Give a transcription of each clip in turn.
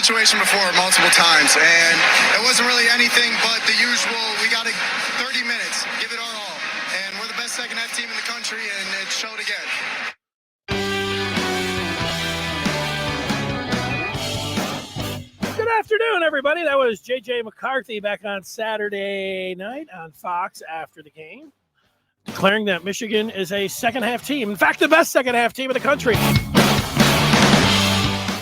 situation before multiple times, and it wasn't really anything but the usual. We got 30 minutes, give it our all, and we're the best second half team in the country, and it showed again. Good afternoon, everybody. That was J.J. McCarthy back on Saturday night on Fox after the game, declaring that Michigan is a second-half team. In fact, the best second-half team in the country.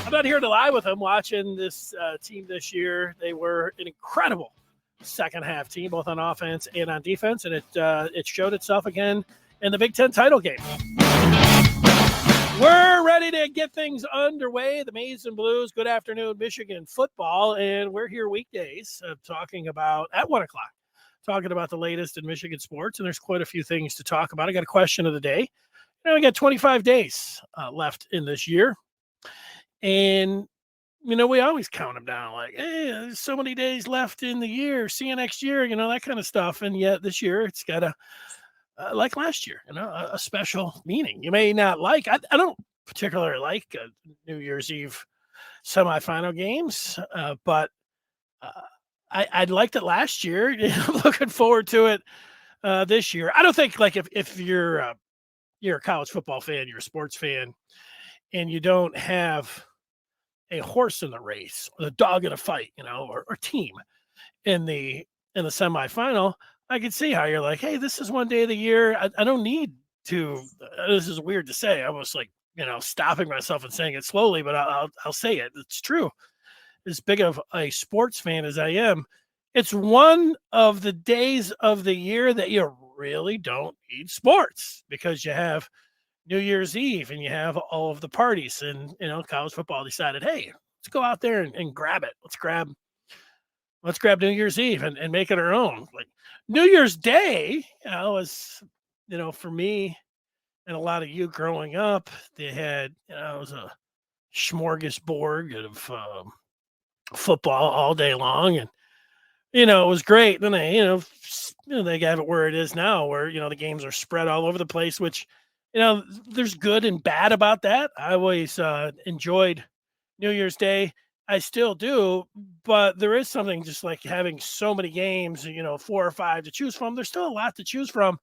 I'm not here to lie with him. Watching this team this year, they were an incredible second-half team, both on offense and on defense, and it showed itself again in the Big Ten title game. We're ready to get things underway. The Maize and Blues, good afternoon, Michigan football, and we're here weekdays talking about, at 1 o'clock, talking about the latest in Michigan sports, and there's quite a few things to talk about. I got a question of the day. We got 25 days left in this year, and, we always count them down like, hey, there's so many days left in the year. See you next year, that kind of stuff, and yet this year it's got a like last year, a special meaning. You may not like, I don't particularly like New Year's Eve semifinal games, but I liked it last year. Looking forward to it this year. I don't think like if you're a college football fan, you're a sports fan, and you don't have a horse in the race, or a dog in a fight, or team in the semifinal, I can see how you're like, hey, this is one day of the year. I don't need to. This is weird to say. I was like, stopping myself and saying it slowly, but I'll say it. It's true. As big of a sports fan as I am, it's one of the days of the year that you really don't need sports, because you have New Year's Eve and you have all of the parties, and college football decided, hey, let's go out there and grab it. Let's grab New Year's Eve and make it our own. Like New Year's Day, was, for me and a lot of you growing up, they had, it was a smorgasbord of football all day long, and it was great. Then they, they have it where it is now, where the games are spread all over the place, which there's good and bad about that. I always enjoyed New Year's Day. I still do, but there is something just like having so many games, 4 or 5 to choose from. There's still a lot to choose from.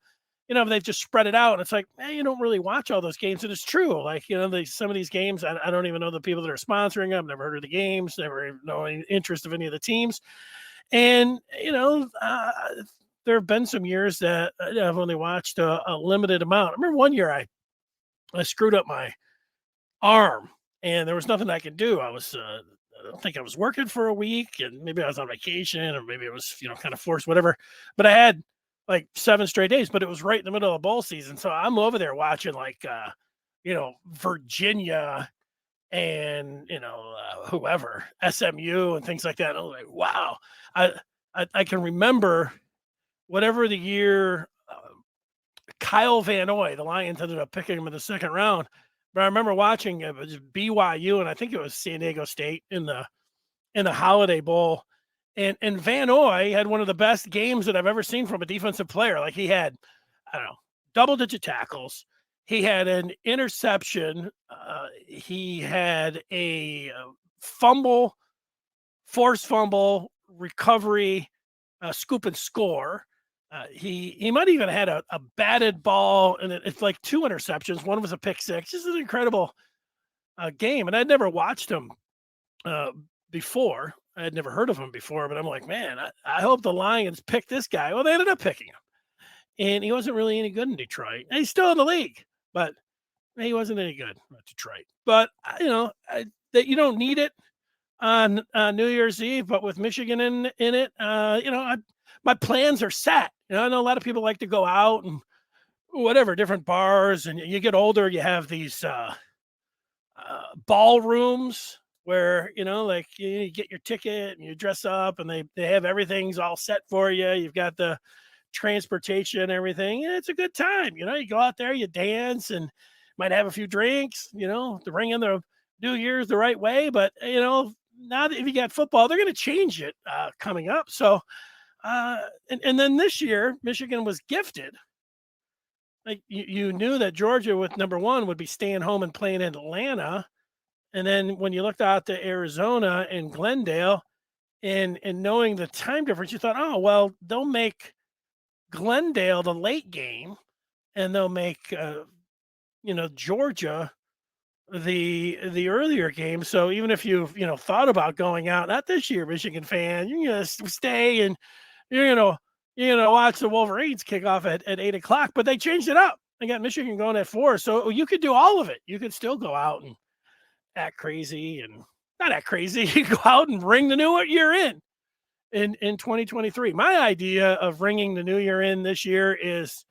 They've just spread it out, and it's like, you don't really watch all those games. And it's true. Like, some of these games, I don't even know the people that are sponsoring them. Never heard of the games, never even know any interest of any of the teams. And, there have been some years that I've only watched a limited amount. I remember one year I screwed up my arm, and there was nothing I could do. I don't think I was working for a week, and maybe I was on vacation, or maybe it was, kind of forced, whatever. But I had like 7 straight days, but it was right in the middle of bowl season. So I'm over there watching like, Virginia and, whoever, SMU and things like that. And I was like, wow. I can remember whatever the year Kyle Van Noy, the Lions ended up picking him in the second round. But I remember watching it was BYU, and I think it was San Diego State in the Holiday Bowl. And Van Noy had one of the best games that I've ever seen from a defensive player. Like, he had, double-digit tackles. He had an interception. He had a fumble, forced fumble, recovery, scoop and score. He might even had a batted ball, and it's like 2 interceptions. One was a pick six. This is an incredible game, and I'd never watched him before. I had never heard of him before, but I'm like, man, I hope the Lions pick this guy. Well, they ended up picking him, and he wasn't really any good in Detroit. And he's still in the league, but he wasn't any good in Detroit. But, that you don't need it on New Year's Eve, but with Michigan in it, my plans are set. I know a lot of people like to go out and whatever, different bars, and you get older, you have these ballrooms where, like you get your ticket and you dress up, and they have everything's all set for you. You've got the transportation and everything. And it's a good time. You go out there, you dance, and might have a few drinks, to ring in the New Year's the right way. But, now that if you got football, they're going to change it coming up. So, and then this year, Michigan was gifted. Like you knew that Georgia with number 1 would be staying home and playing in Atlanta. And then when you looked out to Arizona and Glendale and knowing the time difference, you thought, oh, well, they'll make Glendale the late game and they'll make, Georgia the earlier game. So even if you've, thought about going out, not this year, Michigan fan, you're going to stay and you're going to, watch the Wolverines kick off at 8:00, but they changed it up. They got Michigan going at 4. So you could do all of it. You could still go out and act crazy and not act crazy. You go out and ring the new year in 2023. My idea of ringing the new year in this year is,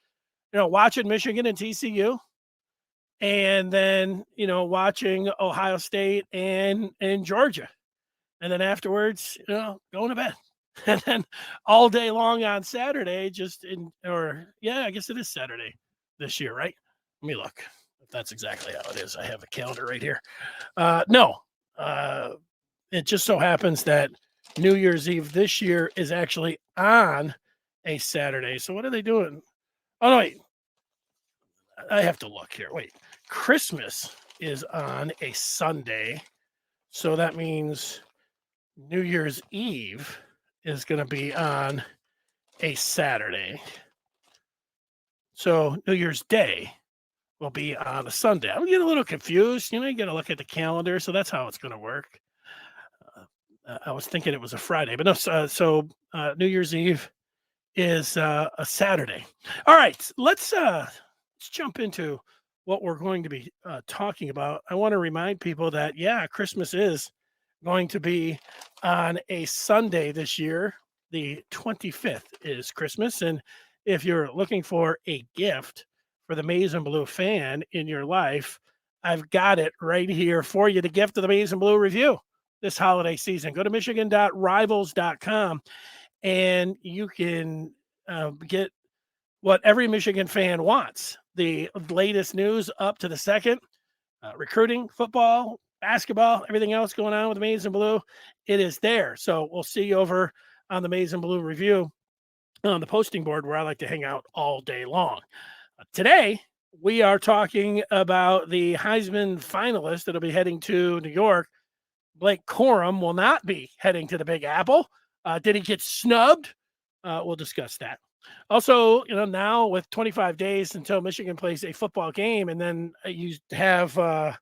watching Michigan and TCU and then, watching Ohio State and Georgia. And then afterwards, going to bed. And then all day long on Saturday, I guess it is Saturday this year, right? Let me look if that's exactly how it is. I have a calendar right here. No, it just so happens that New Year's Eve this year is actually on a Saturday. So what are they doing? Oh, no, wait. I have to look here. Wait. Christmas is on a Sunday. So that means New Year's Eve is going to be on a Saturday. So New Year's Day will be on a Sunday. I'm getting a little confused. You got to look at the calendar. So that's how it's going to work. I was thinking it was a Friday, but no. So New Year's Eve is a Saturday. All right, let's jump into what we're going to be talking about. I want to remind people that Christmas is going to be on a Sunday this year. The 25th is Christmas, and if you're looking for a gift for the Maize and Blue fan in your life, I've got it right here for you. The gift of the Maize and Blue review this holiday season. Go to michigan.rivals.com and you can get what every Michigan fan wants. The latest news up to the second, recruiting, football, basketball, everything else going on with the Maize and Blue, it is there. So we'll see you over on the Maize and Blue review on the posting board where I like to hang out all day long. Today, we are talking about the Heisman finalist that'll be heading to New York. Blake Corum will not be heading to the Big Apple. Did he get snubbed? We'll discuss that. Also, now with 25 days until Michigan plays a football game, and then you have on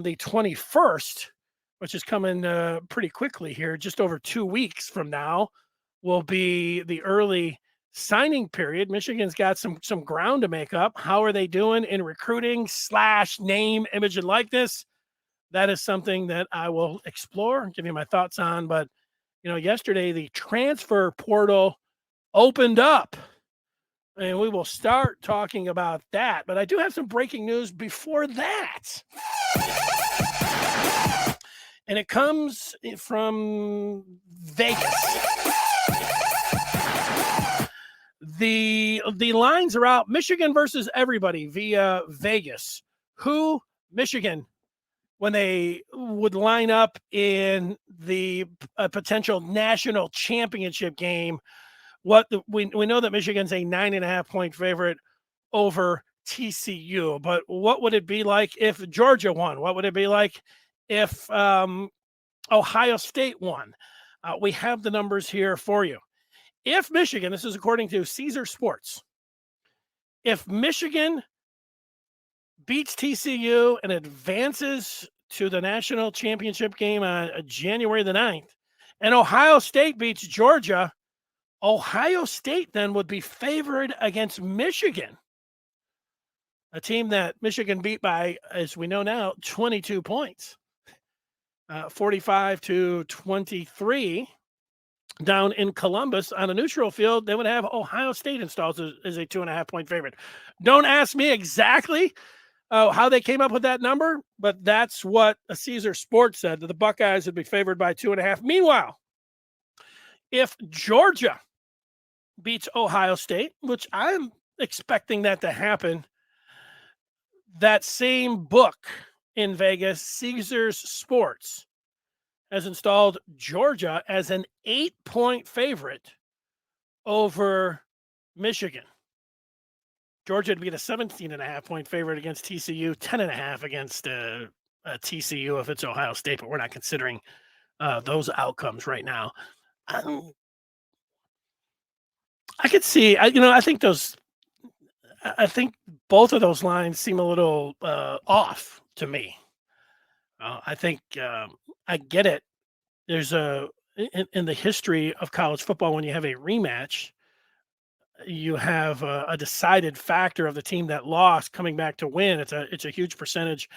the 21st, which is coming pretty quickly here, just over 2 weeks from now, will be the early signing period. Michigan's got some ground to make up. How are they doing in recruiting / name, image, and likeness? That is something that I will explore, give you my thoughts on. But, yesterday the transfer portal opened up, and we will start talking about that. But I do have some breaking news before that. And it comes from Vegas. The lines are out. Michigan versus everybody via Vegas. Who Michigan, when they would line up in the potential national championship game, we know that Michigan's a 9.5-point favorite over TCU, but what would it be like if Georgia won? What would it be like if Ohio State won? We have the numbers here for you. If Michigan, this is according to Caesar Sports, if Michigan beats TCU and advances to the national championship game on January the 9th, and Ohio State beats Georgia, Ohio State then would be favored against Michigan, a team that Michigan beat by, as we know now, 22 points, 45-23 down in Columbus on a neutral field. They would have Ohio State installed as a 2.5-point favorite. Don't ask me exactly how they came up with that number, but that's what a Caesar Sports said, that the Buckeyes would be favored by 2.5. Meanwhile, if Georgia beats Ohio State, which I'm expecting that to happen, that same book in Vegas, Caesars Sports, has installed Georgia as an 8-point favorite over Michigan. Georgia would be a 17.5-point favorite against TCU, 10.5 against TCU if it's Ohio State, but we're not considering those outcomes right now. I could see. I think those. I think both of those lines seem a little off to me. I think I get it. There's in the history of college football, when you have a rematch, you have a decided factor of the team that lost coming back to win. It's a huge percentage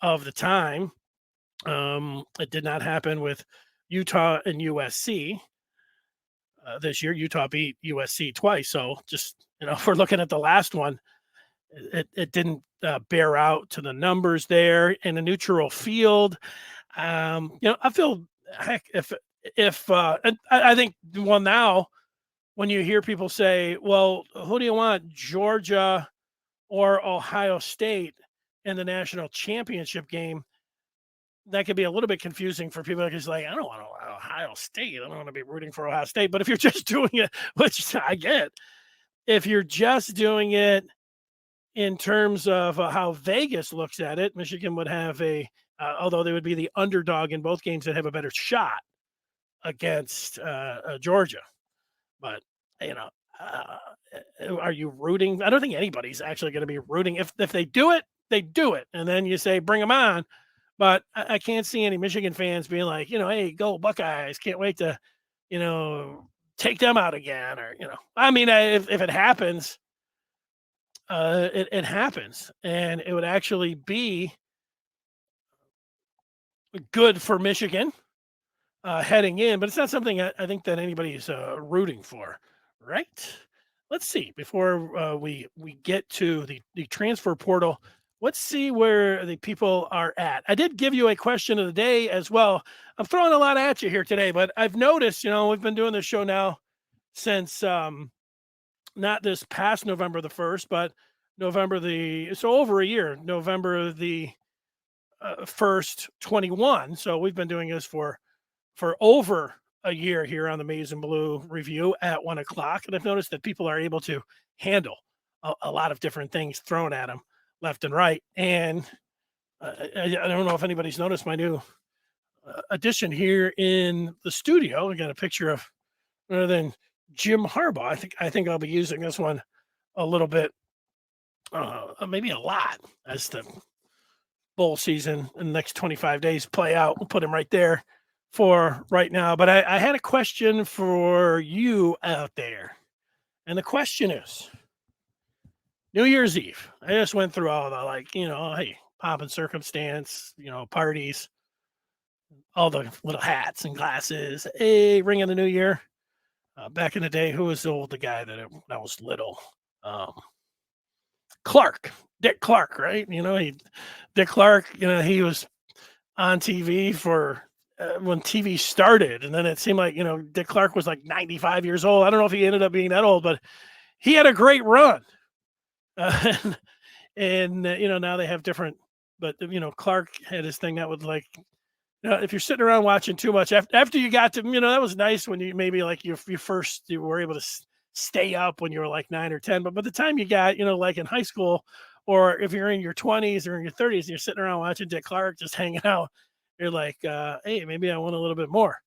of the time. It did not happen with Utah and USC this year. Utah beat USC twice, so just if we're looking at the last one, it didn't bear out to the numbers there in a neutral field. I feel heck if and I think now when you hear people say, well, who do you want, Georgia or Ohio State in the national championship game? That could be a little bit confusing for people because I don't want Ohio State. I don't want to be rooting for Ohio State. But if you're just doing it, which I get, if you're just doing it in terms of how Vegas looks at it, Michigan would have although they would be the underdog in both games, that have a better shot against Georgia. But, are you rooting? I don't think anybody's actually going to be rooting. If they do it, they do it. And then you say, bring them on. But I can't see any Michigan fans being like, hey, go Buckeyes. Can't wait to, take them out again. Or, if it happens, it happens. And it would actually be good for Michigan heading in. But it's not something I think that anybody's rooting for. Right? Let's see. Before we get to the transfer portal, let's see where the people are at. I did give you a question of the day as well. I'm throwing a lot at you here today, but I've noticed, we've been doing this show now since not this past November the 1st, but over a year, November the 1st, 21. So we've been doing this for over a year here on the Maize and Blue review at 1:00. And I've noticed that people are able to handle a lot of different things thrown at them left and right. And I don't know if anybody's noticed my new addition here in the studio. I got a picture of rather than Jim Harbaugh. I think I'll be using this one a little bit, maybe a lot, as the bowl season in the next 25 days play out. We'll put him right there for right now. But I had a question for you out there. And the question is, New Year's Eve. I just went through all the hey, pomp and circumstance, parties, all the little hats and glasses. Hey, ring of the new year. Back in the day, who was the guy that was little? Dick Clark, right? Dick Clark, he was on TV for when TV started. And then it seemed like, Dick Clark was like 95 years old. I don't know if he ended up being that old, but he had a great run. And now they have different, but Clark had his thing that would if you're sitting around watching too much after you got to, that was nice when you maybe you were able to stay up when you were like 9 or 10, but by the time you got, like in high school, or if you're in your 20s or in your 30s and you're sitting around watching Dick Clark just hanging out, you're like, hey, maybe I want a little bit more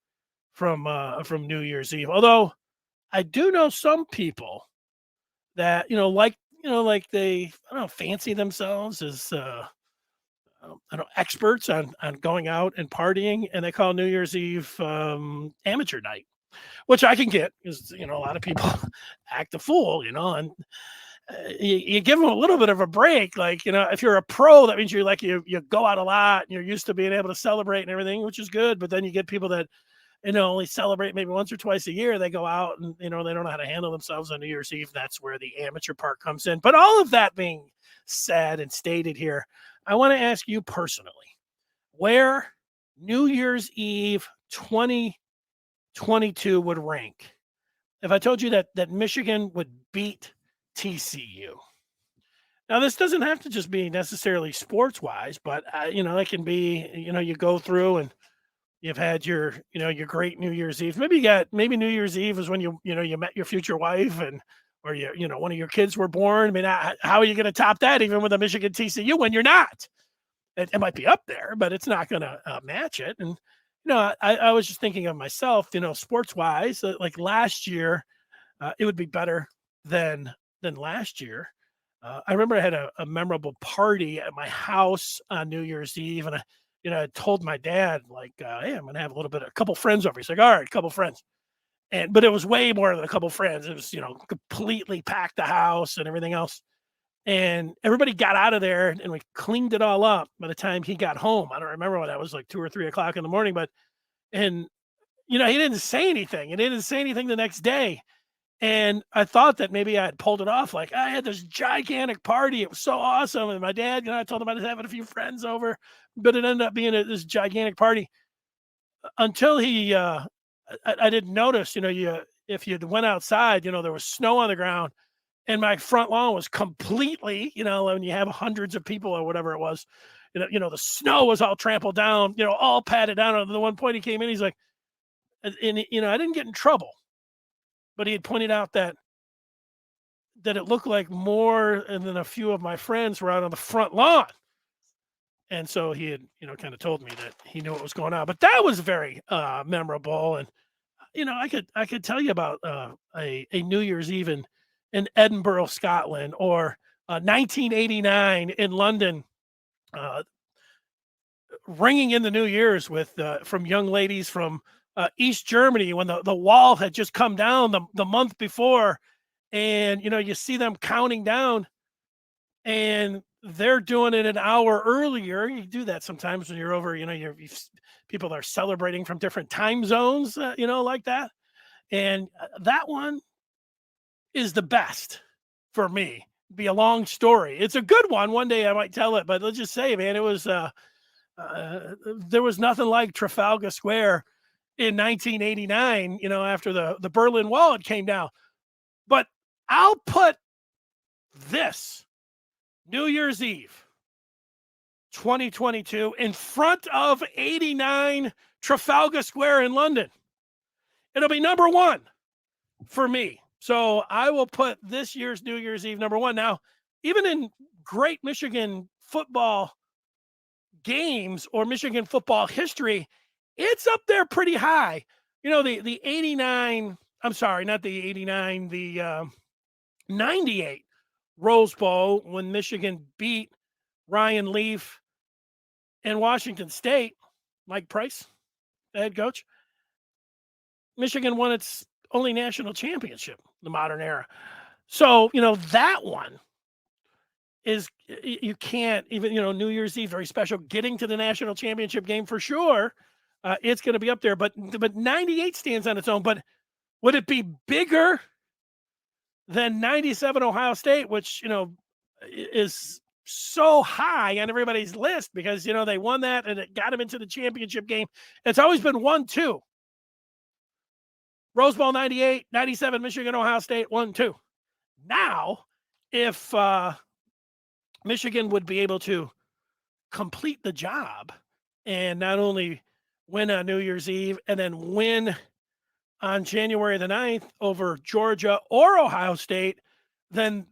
from New Year's Eve. Although I do know some people that, they, fancy themselves as, experts on going out and partying, and they call New Year's Eve amateur night, which I can get because, a lot of people act a fool, and you give them a little bit of a break. If you're a pro, that means you go out a lot and you're used to being able to celebrate and everything, which is good. But then you get people that, only celebrate maybe once or twice a year. They go out and, they don't know how to handle themselves on New Year's Eve. That's where the amateur part comes in. But all of that being said and stated here, I want to ask you personally, where New Year's Eve 2022 would rank if I told you that Michigan would beat TCU. Now, this doesn't have to just be necessarily sports-wise, but, it can be, you go through and you've had your great New Year's Eve. Maybe New Year's Eve is when you met your future wife or one of your kids were born. I mean, how are you going to top that even with a Michigan TCU when you're not? It might be up there, but it's not going to match it. And I was just thinking of myself, sports wise, like last year, it would be better than last year. I remember I had a memorable party at my house on New Year's Eve, and I told my dad, like, hey, I'm going to have a couple friends over. He's like, all right, a couple friends. But it was way more than a couple friends. It was, completely packed the house and everything else. And everybody got out of there and we cleaned it all up by the time he got home. I don't remember what that was, like 2 or 3 o'clock in the morning, and he didn't say anything. And he didn't say anything the next day. And I thought that maybe I had pulled it off. Like, I had this gigantic party. It was so awesome. And my dad, I told him I was having a few friends over, but it ended up being this gigantic party until I didn't notice, if you went outside, there was snow on the ground and my front lawn was completely, when you have hundreds of people or whatever it was, the snow was all trampled down, all patted down. At the one point he came in, he's like, I didn't get in trouble, but he had pointed out that it looked like more than a few of my friends were out on the front lawn. And so he had, kind of told me that he knew what was going on, but that was very memorable. And, I could tell you about a New Year's Eve in Edinburgh, Scotland, or 1989 in London, ringing in the New Year's with from young ladies from East Germany when the wall had just come down the month before, and you see them counting down, and they're doing it an hour earlier. You do that sometimes when you're over, people are celebrating from different time zones, like that. And that one is the best for me. Be a long story. It's a good one. One day I might tell it, but let's just say, man, it was, there was nothing like Trafalgar Square in 1989, after the Berlin Wall had came down. But I'll put this New Year's Eve 2022 in front of 89 Trafalgar Square in London. It'll be number one for me. So I will put this year's New Year's Eve number one. Now, even in great Michigan football games or Michigan football history, it's up there pretty high. The 89, I'm sorry, not the 89, the 98 Rose Bowl when Michigan beat Ryan Leaf and Washington State, Mike Price, the head coach. Michigan won its only national championship, the modern era. So, that one is, you can't even, New Year's Eve, very special, getting to the national championship game for sure. It's going to be up there, but 98 stands on its own. But would it be bigger than 97 Ohio State, which, is so high on everybody's list because, they won that and it got them into the championship game. It's always been 1-2. Rose Bowl 98, 97, Michigan, Ohio State, 1-2. Now, if Michigan would be able to complete the job and not only win on New Year's Eve and then win on January the 9th over Georgia or Ohio State, then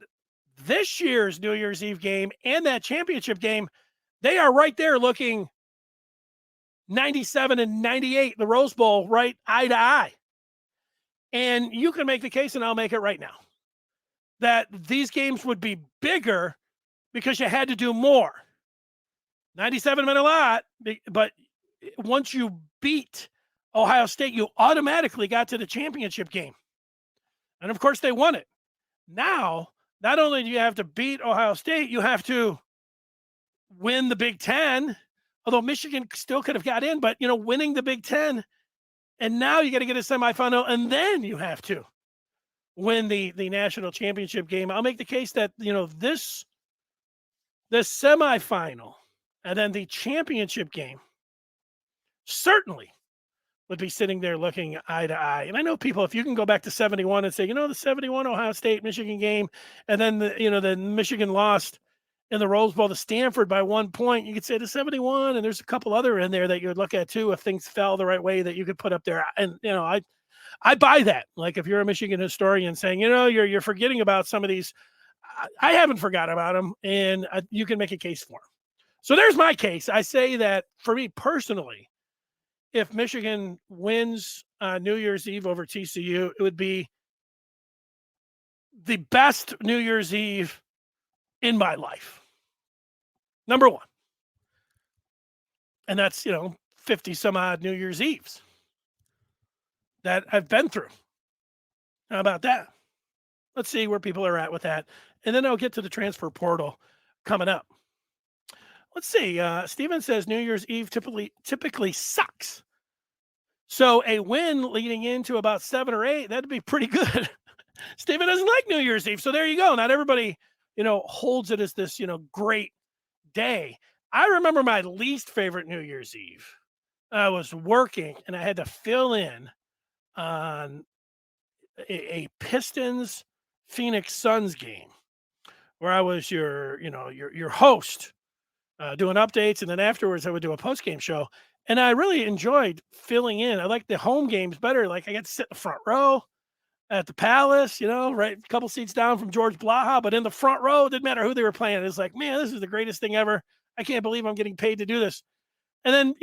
this year's New Year's Eve game and that championship game, they are right there looking 97 and 98, the Rose Bowl, right eye to eye. And you can make the case, and I'll make it right now, that these games would be bigger because you had to do more. 97 meant a lot, but once you beat Ohio State, you automatically got to the championship game. And, of course, they won it. Now, not only do you have to beat Ohio State, you have to win the Big Ten, although Michigan still could have got in, but, winning the Big Ten, and now you got to get a semifinal, and then you have to win the national championship game. I'll make the case that, this semifinal and then the championship game certainly would be sitting there looking eye to eye. And I know people, if you can go back to 71 and say, the 71 Ohio State Michigan game, and then the Michigan lost in the Rose Bowl to Stanford by 1 point, you could say the 71, and there's a couple other in there that you would look at too if things fell the right way that you could put up there. And I buy that. Like if you're a Michigan historian saying, you're forgetting about some of these, I haven't forgot about them, and you can make a case for them. So there's my case. I say that for me personally, if Michigan wins New Year's Eve over TCU, it would be the best New Year's Eve in my life. Number one. And that's, 50 some odd New Year's Eves that I've been through. How about that? Let's see where people are at with that. And then I'll get to the transfer portal coming up. Let's see. Steven says New Year's Eve typically sucks. So a win leading into about 7 or 8, that'd be pretty good. Steven doesn't like New Year's Eve. So there you go. Not everybody, holds it as this, great day. I remember my least favorite New Year's Eve. I was working and I had to fill in on a Pistons Phoenix Suns game where I was your host doing updates. And then afterwards I would do a post game show. And I really enjoyed filling in. I like the home games better. Like I got to sit in the front row at the Palace, right a couple seats down from George Blaha, but in the front row, it didn't matter who they were playing. It's like, man, this is the greatest thing ever. I can't believe I'm getting paid to do this. And then,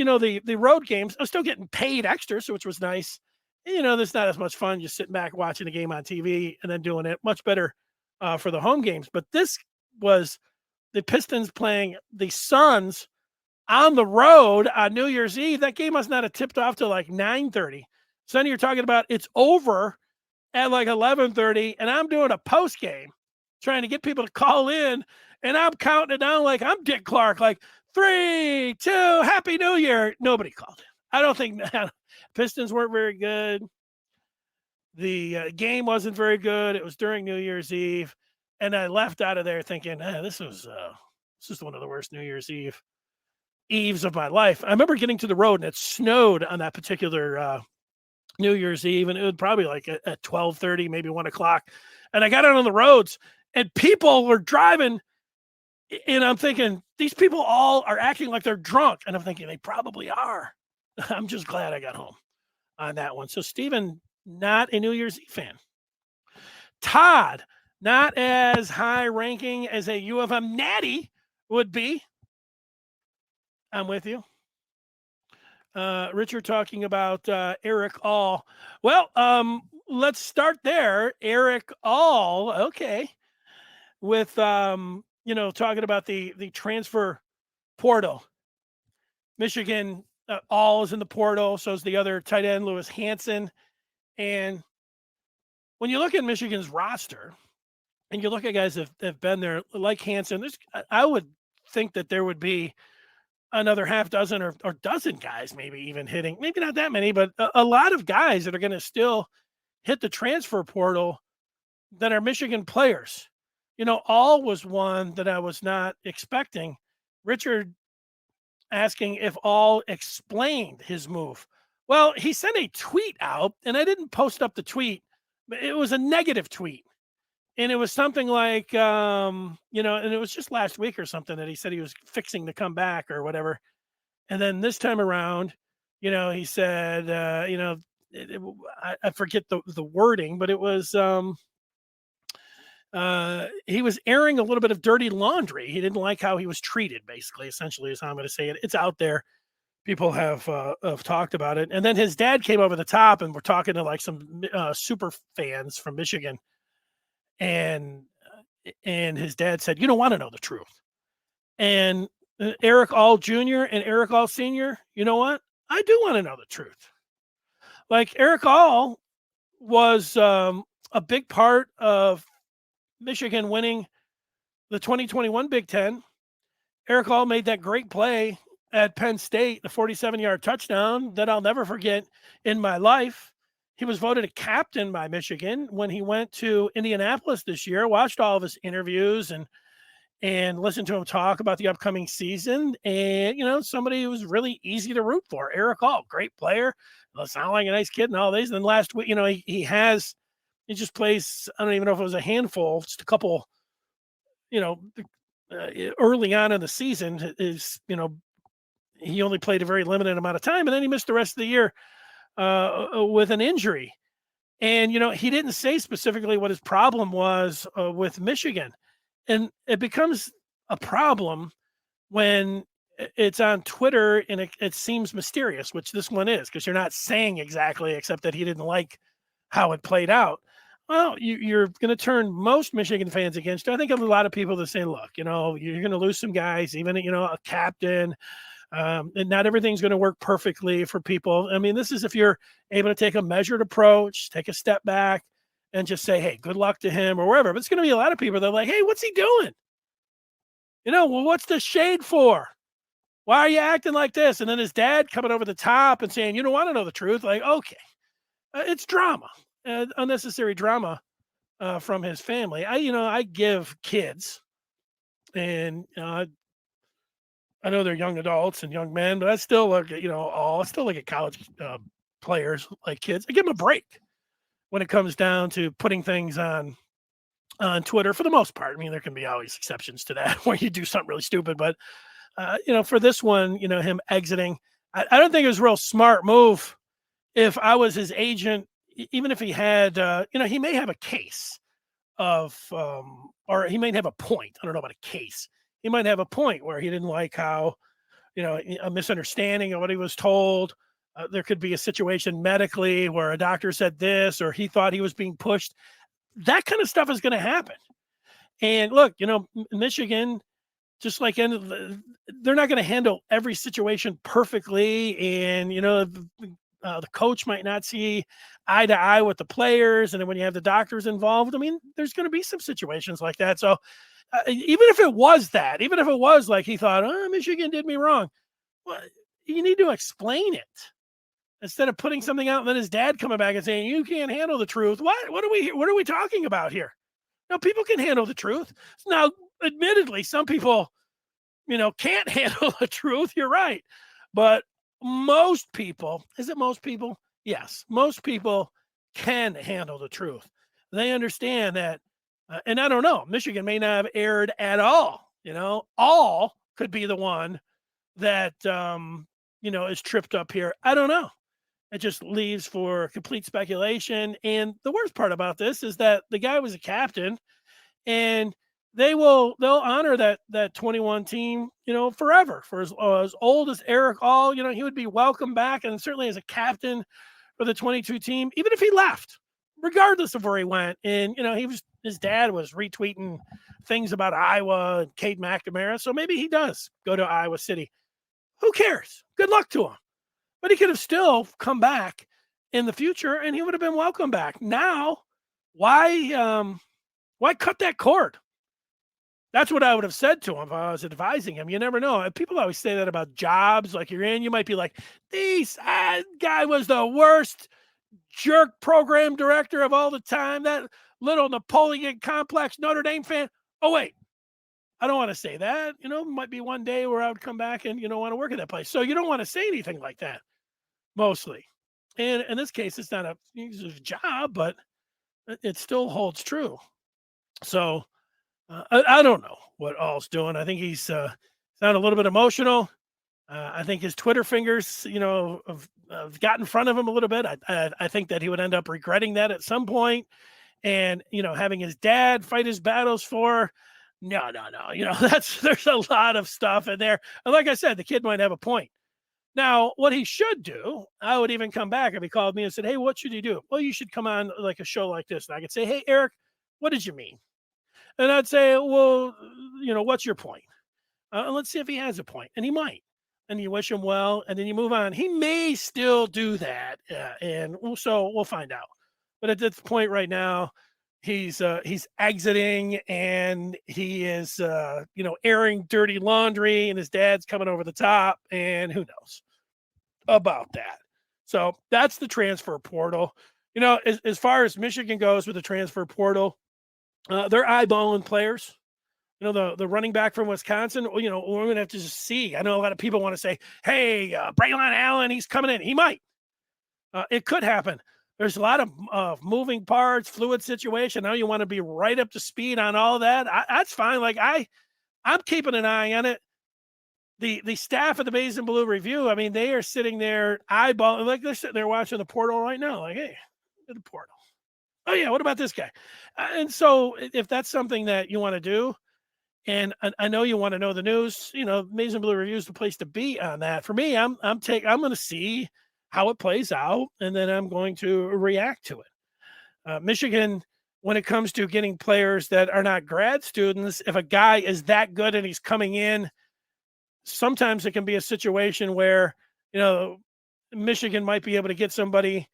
the road games, I was still getting paid extra, so which was nice. And, there's not as much fun just sitting back watching the game on TV and then doing it. Much better for the home games. But this was the Pistons playing the Suns on the road on New Year's Eve. That game must not have tipped off till like 9:30. So then you're talking about it's over at like 11:30, and I'm doing a post game trying to get people to call in, and I'm counting it down like I'm Dick Clark, like 3, 2, Happy New Year. Nobody called it. I don't think Pistons weren't very good. The game wasn't very good. It was during New Year's Eve, and I left out of there thinking, this is one of the worst New Year's Eves of my life. I remember getting to the road, and it snowed on that particular New Year's Eve, and it was probably like at 12:30, maybe 1 o'clock. And I got out on the roads, and people were driving, and I'm thinking, these people all are acting like they're drunk. And I'm thinking, they probably are. I'm just glad I got home on that one. So Steven, not a New Year's Eve fan. Todd, not as high ranking as a U of M natty would be. I'm with you. Richard talking about Erick All. Well, let's start there. Erick All, okay, with talking about the transfer portal. Michigan All is in the portal, so is the other tight end, Lewis Hansen. And when you look at Michigan's roster, and you look at guys that have been there, like Hansen, I would think that there would be another half dozen or dozen guys maybe even hitting, maybe not that many, but a lot of guys that are going to still hit the transfer portal that are Michigan players. All was one that I was not expecting. Richard asking if All explained his move. Well, he sent a tweet out, and I didn't post up the tweet, but it was a negative tweet. And it was something like, and it was just last week or something that he said he was fixing to come back or whatever. And then this time around, he said, I forget the wording, but it was, he was airing a little bit of dirty laundry. He didn't like how he was treated, basically, essentially is how I'm going to say it. It's out there. People have talked about it. And then his dad came over the top, and we're talking to like some super fans from Michigan. And his dad said, "You don't want to know the truth." And Erick All Jr. and Erick All Sr., you know what? I do want to know the truth. Like Erick All was a big part of Michigan winning the 2021 Big Ten. Erick All made that great play at Penn State, the 47-yard touchdown that I'll never forget in my life. He was voted a captain by Michigan when he went to Indianapolis this year. Watched all of his interviews and listened to him talk about the upcoming season. And, somebody who was really easy to root for. Erick All, great player. Sound like a nice kid and all these. And then last week, he just plays, I don't even know if it was a handful, just a couple, early on in the season is, he only played a very limited amount of time, and then he missed the rest of the year with an injury. And, he didn't say specifically what his problem was with Michigan. And it becomes a problem when it's on Twitter and it seems mysterious, which this one is, because you're not saying exactly, except that he didn't like how it played out. Well, you're going to turn most Michigan fans against you. I think a lot of people that say, look, you're going to lose some guys, even, a captain, and not everything's going to work perfectly for people. I mean, this is if you're able to take a measured approach, take a step back, and just say, hey, good luck to him or wherever. But it's going to be a lot of people that are like, hey, what's he doing? Well, what's the shade for? Why are you acting like this? And then his dad coming over the top and saying, you don't want to know the truth. Like, okay, it's drama, unnecessary drama from his family. I give kids, and I know they're young adults and young men, but I still look at, I still look at college players like kids. I give them a break when it comes down to putting things on Twitter for the most part. I mean, there can be always exceptions to that where you do something really stupid, but for this one, him exiting, I don't think it was a real smart move. If I was his agent, even if he had, he may have a case of, or he might have a point. I don't know about a case. He might have a point where he didn't like how, a misunderstanding of what he was told. There could be a situation medically where a doctor said this, or he thought he was being pushed. That kind of stuff is going to happen. And look, Michigan, just like they're not going to handle every situation perfectly. And, the coach might not see eye to eye with the players. And then when you have the doctors involved, I mean, there's going to be some situations like that. So even if it was like he thought, oh, Michigan did me wrong, well, you need to explain it instead of putting something out and then his dad coming back and saying, you can't handle the truth. What are we talking about here? No, people can handle the truth. Now, admittedly, some people, can't handle the truth. You're right. But most people, is it most people? Yes. Most people can handle the truth. They understand that. And I don't know, Michigan may not have aired at all. All could be the one that, is tripped up here. I don't know. It just leaves for complete speculation. And the worst part about this is that the guy was a captain, and they'll honor that 21 team, forever. For as old as Erick All, he would be welcome back, and certainly as a captain for the 22 team, even if he left, regardless of where he went. And his dad was retweeting things about Iowa and Cade McNamara, so maybe he does go to Iowa City. Who cares? Good luck to him. But he could have still come back in the future, and he would have been welcome back. Now, why cut that cord? That's what I would have said to him if I was advising him. You never know. People always say that about jobs. Like you're in, you might be like, this guy was the worst jerk program director of all the time. That little Napoleon complex Notre Dame fan. Oh, wait. I don't want to say that. Might be one day where I would come back and, want to work at that place. So you don't want to say anything like that, mostly. And in this case, it's not a job, but it still holds true. So I don't know what All's doing. I think he's sounded a little bit emotional. I think his Twitter fingers, have got in front of him a little bit. I think that he would end up regretting that at some point. And, having his dad fight his battles for, no. There's a lot of stuff in there. And like I said, the kid might have a point. Now, what he should do, I would even come back if he called me and said, hey, what should he do? Well, you should come on like a show like this. And I could say, hey, Erick, what did you mean? And I'd say, well, what's your point? Let's see if he has a point. And he might. And you wish him well, and then you move on. He may still do that. And so we'll find out. But at this point right now, he's exiting, and he is, airing dirty laundry, and his dad's coming over the top, and who knows about that. So that's the transfer portal. As far as Michigan goes with the transfer portal, they're eyeballing players. The running back from Wisconsin, we're going to have to just see. I know a lot of people want to say, hey, Braylon Allen, he's coming in. He might. It could happen. There's a lot of moving parts, fluid situation. Now you want to be right up to speed on all that. That's fine. Like I'm keeping an eye on it. The staff of the Maize and Blue Review, I mean, they are sitting there eyeballing, like they're sitting there watching the portal right now. Like, hey, the portal. Oh yeah, what about this guy? And so if that's something that you want to do, And I know you want to know the news. Maize and Blue Review is the place to be on that. For me, I'm going to see how it plays out, and then I'm going to react to it. Michigan, when it comes to getting players that are not grad students, if a guy is that good and he's coming in, sometimes it can be a situation where, Michigan might be able to get somebody,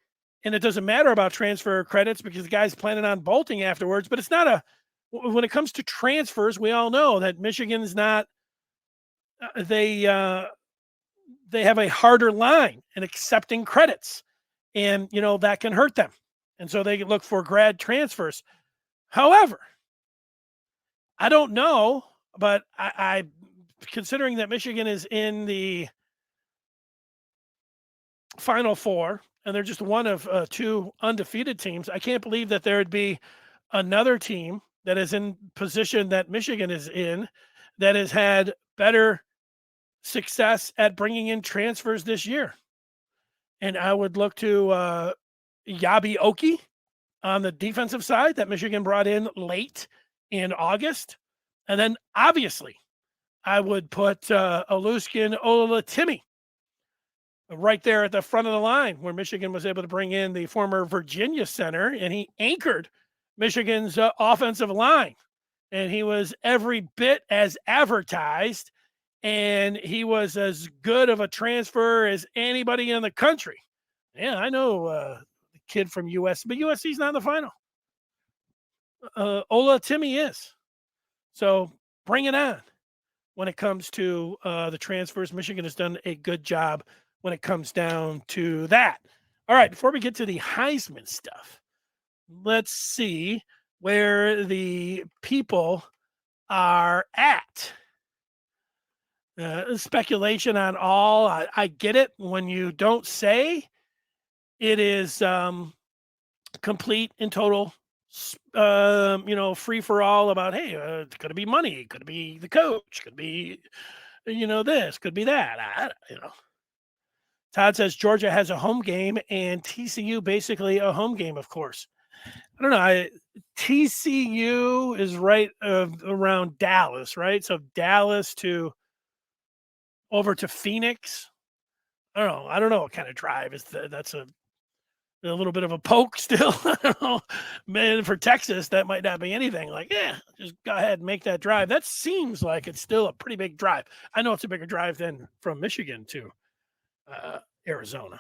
and it doesn't matter about transfer credits because the guy's planning on bolting afterwards. But it's not when it comes to transfers, we all know that Michigan's not, they have a harder line in accepting credits, and, that can hurt them. And so they look for grad transfers. However, I don't know, but I considering that Michigan is in the Final Four, and they're just one of two undefeated teams, I can't believe that there would be another team that is in position that Michigan is in that has had better success at bringing in transfers this year. And I would look to Yabi Oki on the defensive side that Michigan brought in late in August. And then obviously I would put Oluskin Olatimi right there at the front of the line, where Michigan was able to bring in the former Virginia center, and he anchored Michigan's offensive line. And he was every bit as advertised, and he was as good of a transfer as anybody in the country. Yeah, I know the kid from USC, but USC's not in the final. Olatimi is. So bring it on when it comes to the transfers. Michigan has done a good job when it comes down to that. All right, before we get to the Heisman stuff, let's see where the people are at. Speculation on all. I get it. When you don't say, it is complete and total, free for all about, hey, it's going to be money. Could be the coach. Could be, this. Could be that. Todd says Georgia has a home game and TCU basically a home game, of course. I don't know. TCU is right around Dallas, right? So Dallas over to Phoenix. I don't know what kind of drive is that's a little bit of a poke still. I don't know. Man, for Texas, that might not be anything. Like, just go ahead and make that drive. That seems like it's still a pretty big drive. I know it's a bigger drive than from Michigan to Arizona.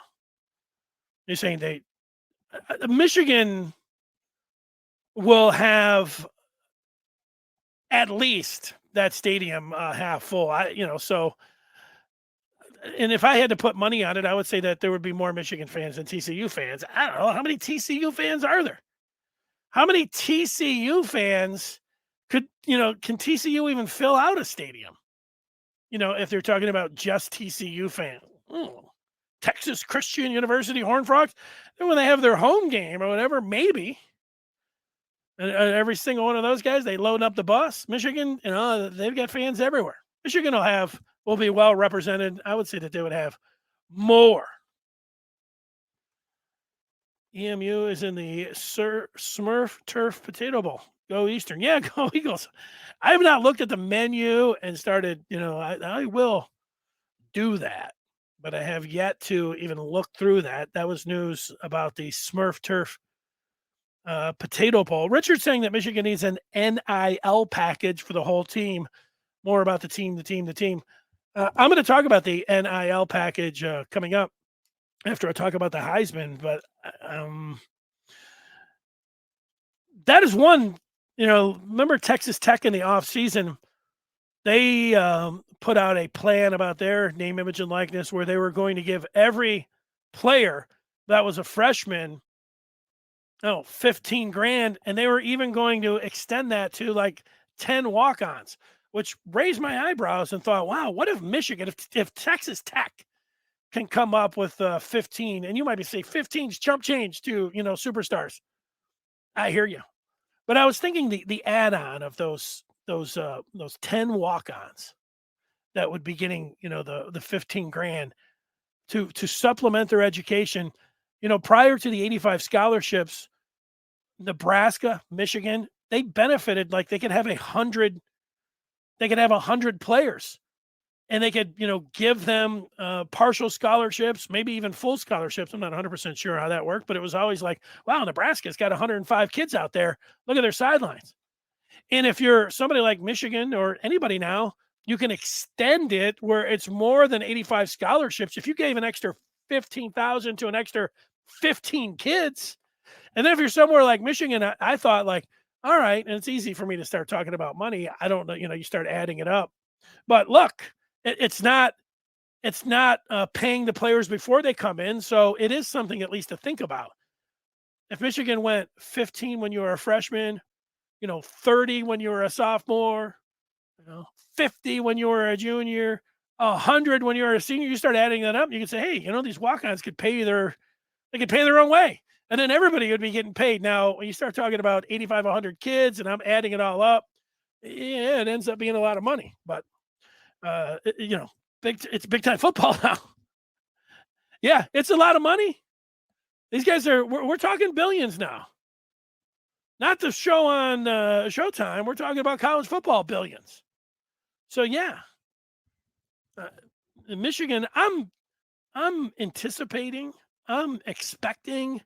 You're saying Michigan will have at least that stadium half full. So, and if I had to put money on it, I would say that there would be more Michigan fans than TCU fans. I don't know. How many TCU fans are there? How many TCU fans can TCU even fill out a stadium? If they're talking about just TCU fans. Texas Christian University Horned Frogs, then when they have their home game or whatever, maybe. And every single one of those guys, they load up the bus. Michigan, they've got fans everywhere. Michigan will be well represented. I would say that they would have more. EMU is in the Smurf Turf Potato Bowl. Go Eastern. Yeah, go Eagles. I have not looked at the menu and started, I will do that, but I have yet to even look through that. That was news about the Smurf Turf Potato Bowl. Richard's saying that Michigan needs an NIL package for the whole team. More about the team. I'm going to talk about the NIL package coming up after I talk about the Heisman, but that is one, remember Texas Tech in the offseason, they put out a plan about their name, image, and likeness where they were going to give every player that was a freshman, $15,000, and they were even going to extend that to like 10 walk-ons, which raised my eyebrows and thought, wow, what if Michigan, if Texas Tech can come up with 15, and you might be saying 15's chump change to, superstars. I hear you. But I was thinking the add-on of those 10 walk-ons that would be getting, the $15,000 to supplement their education. Prior to the 85 scholarships, Nebraska, Michigan, they benefited, like they could have 100 They could have 100 players, and they could, give them partial scholarships, maybe even full scholarships. I'm not 100% sure how that worked, but it was always like, wow, Nebraska's got 105 kids out there. Look at their sidelines. And if you're somebody like Michigan or anybody now, you can extend it where it's more than 85 scholarships. If you gave an extra 15,000 to an extra 15 kids, and then if you're somewhere like Michigan, I thought like, all right, and it's easy for me to start talking about money. I don't know, you start adding it up. But look, it's not paying the players before they come in, so it is something at least to think about. If Michigan went 15 when you were a freshman, 30 when you were a sophomore, 50 when you were a junior, 100 when you were a senior, you start adding that up, and you can say, hey, these walk-ons could pay their own way. And then everybody would be getting paid. Now, when you start talking about 85, 100 kids, and I'm adding it all up, yeah, it ends up being a lot of money. But, it's big-time football now. Yeah, it's a lot of money. These guys we're talking billions now. Not the show on Showtime. We're talking about college football billions. So, yeah. In Michigan, I'm anticipating, I'm expecting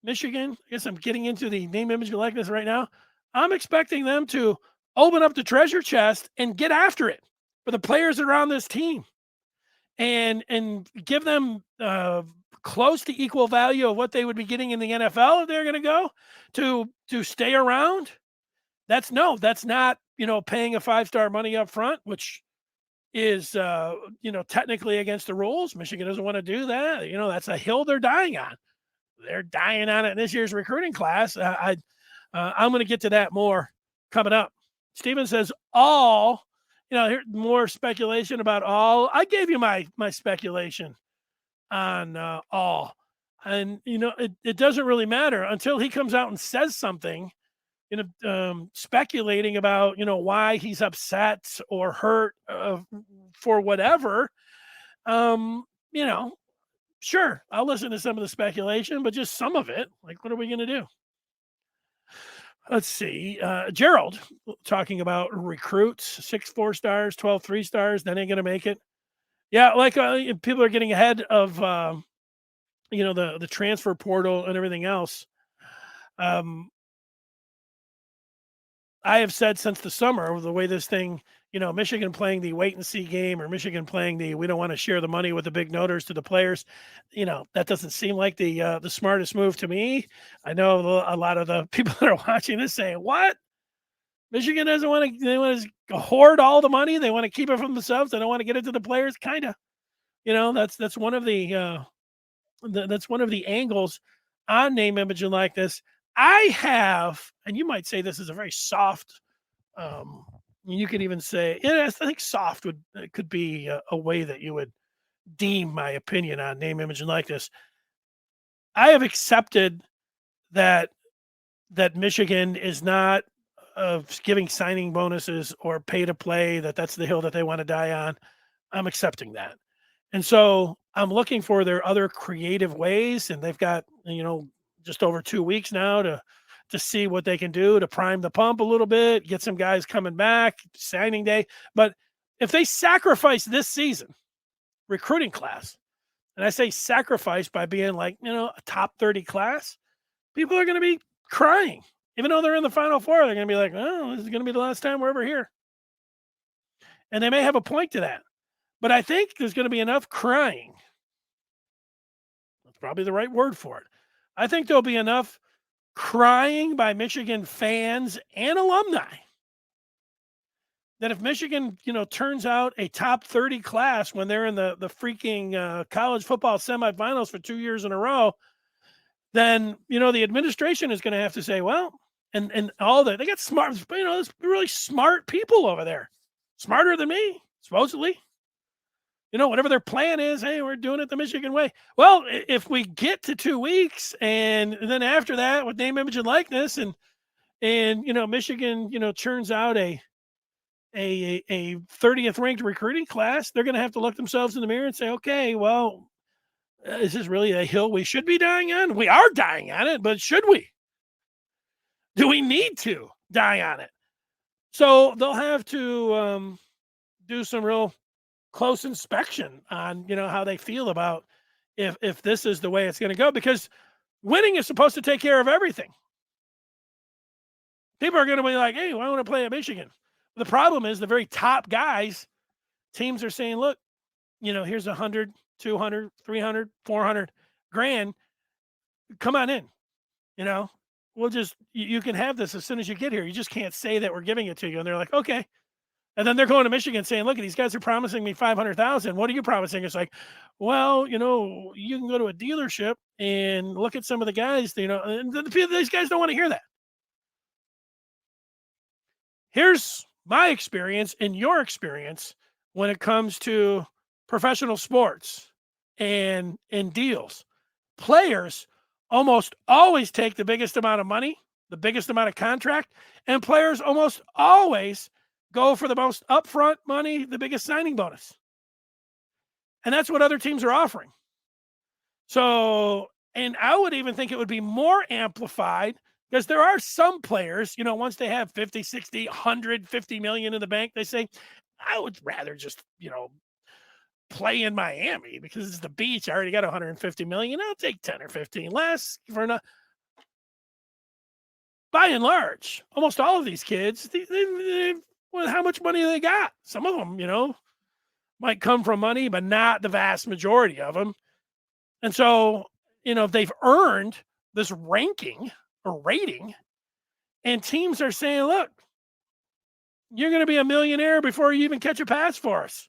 Michigan. I guess I'm getting into the name, image, and likeness right now. I'm expecting them to open up the treasure chest and get after it for the players that are on this team, and give them close to equal value of what they would be getting in the NFL if they're going to go to stay around. That's not paying a 5-star money up front, which is technically against the rules. Michigan doesn't want to do that. That's a hill they're dying on. They're dying on it in this year's recruiting class. I'm going to get to that more coming up. Steven says, All, here more speculation about All. I gave you my speculation on All. And, it doesn't really matter until he comes out and says something, speculating about, why he's upset or hurt for whatever. Sure, I'll listen to some of the speculation, but just some of it. Like, what are we going to do? Let's see. Gerald talking about recruits, 6 4-stars, 12 3-stars. That ain't going to make it. Yeah, like people are getting ahead of, the transfer portal and everything else. I have said since the summer, the way this thing, Michigan playing the wait and see game, or Michigan playing we don't want to share the money with the big noters to the players, that doesn't seem like the smartest move to me. I know a lot of the people that are watching this saying, what? Michigan doesn't want to, they want to hoard all the money. They want to keep it for themselves. They don't want to get it to the players. Kind of, that's one of the angles on name, image, and likeness. I have, and you might say this is a very soft, you could even say, I think soft could be a way that you would deem my opinion on name, image, and likeness. I have accepted that Michigan is not giving signing bonuses or pay to play, that's the hill that they want to die on. I'm accepting that. And so I'm looking for their other creative ways, and they've got, just over 2 weeks now to see what they can do to prime the pump a little bit, get some guys coming back, signing day. But if they sacrifice this season recruiting class, and I say sacrifice by being like, a top 30 class, people are going to be crying. Even though they're in the Final Four, they're going to be like, oh, this is going to be the last time we're ever here. And they may have a point to that. But I think there's going to be enough crying. That's probably the right word for it. I think there'll be enough crying by Michigan fans and alumni that if Michigan, turns out a top 30 class when they're in the freaking college football semifinals for 2 years in a row, then, the administration is going to have to say, well, and all that. They got smart, there's really smart people over there, smarter than me, supposedly. Whatever their plan is, hey, we're doing it the Michigan way. Well, if we get to 2 weeks and then after that with name, image, and likeness, and Michigan, churns out a 30th ranked recruiting class, they're going to have to look themselves in the mirror and say, okay, well, is this really a hill we should be dying on? We are dying on it, but should we? Do we need to die on it? So they'll have to do some real close inspection on, how they feel about if this is the way it's going to go, because winning is supposed to take care of everything. People are going to be like, hey, I want to play at Michigan. The problem is the very top guys, teams are saying, look, here's 100, 200, 300, 400 grand. Come on in. We'll just, you can have this as soon as you get here. You just can't say that we're giving it to you. And they're like, okay. And then they're going to Michigan saying, look, these guys are promising me 500,000. What are you promising? It's like, well, you can go to a dealership and look at some of the guys, and these guys don't want to hear that. Here's my experience and your experience when it comes to professional sports and deals. Players almost always take the biggest amount of money, the biggest amount of contract, and players almost always go for the most upfront money, the biggest signing bonus. And that's what other teams are offering. So, and I would even think it would be more amplified because there are some players, once they have 50, 60, 150 million in the bank, they say, I would rather just, play in Miami because it's the beach. I already got 150 million. I'll take 10 or 15 less for enough. By and large, almost all of these kids, well, how much money they got? Some of them, might come from money, but not the vast majority of them. And so, if they've earned this ranking or rating, and teams are saying, look, you're going to be a millionaire before you even catch a pass for us.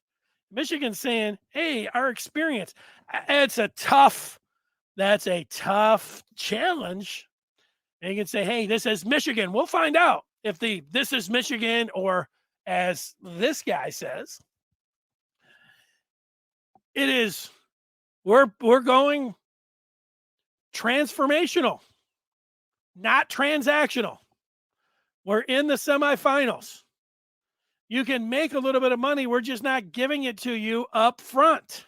Michigan's saying, hey, our experience, that's a tough challenge. And you can say, hey, this is Michigan. We'll find out if this is Michigan, or as this guy says, it is, we're going transformational, not transactional. We're in the semifinals. You can make a little bit of money. We're just not giving it to you up front.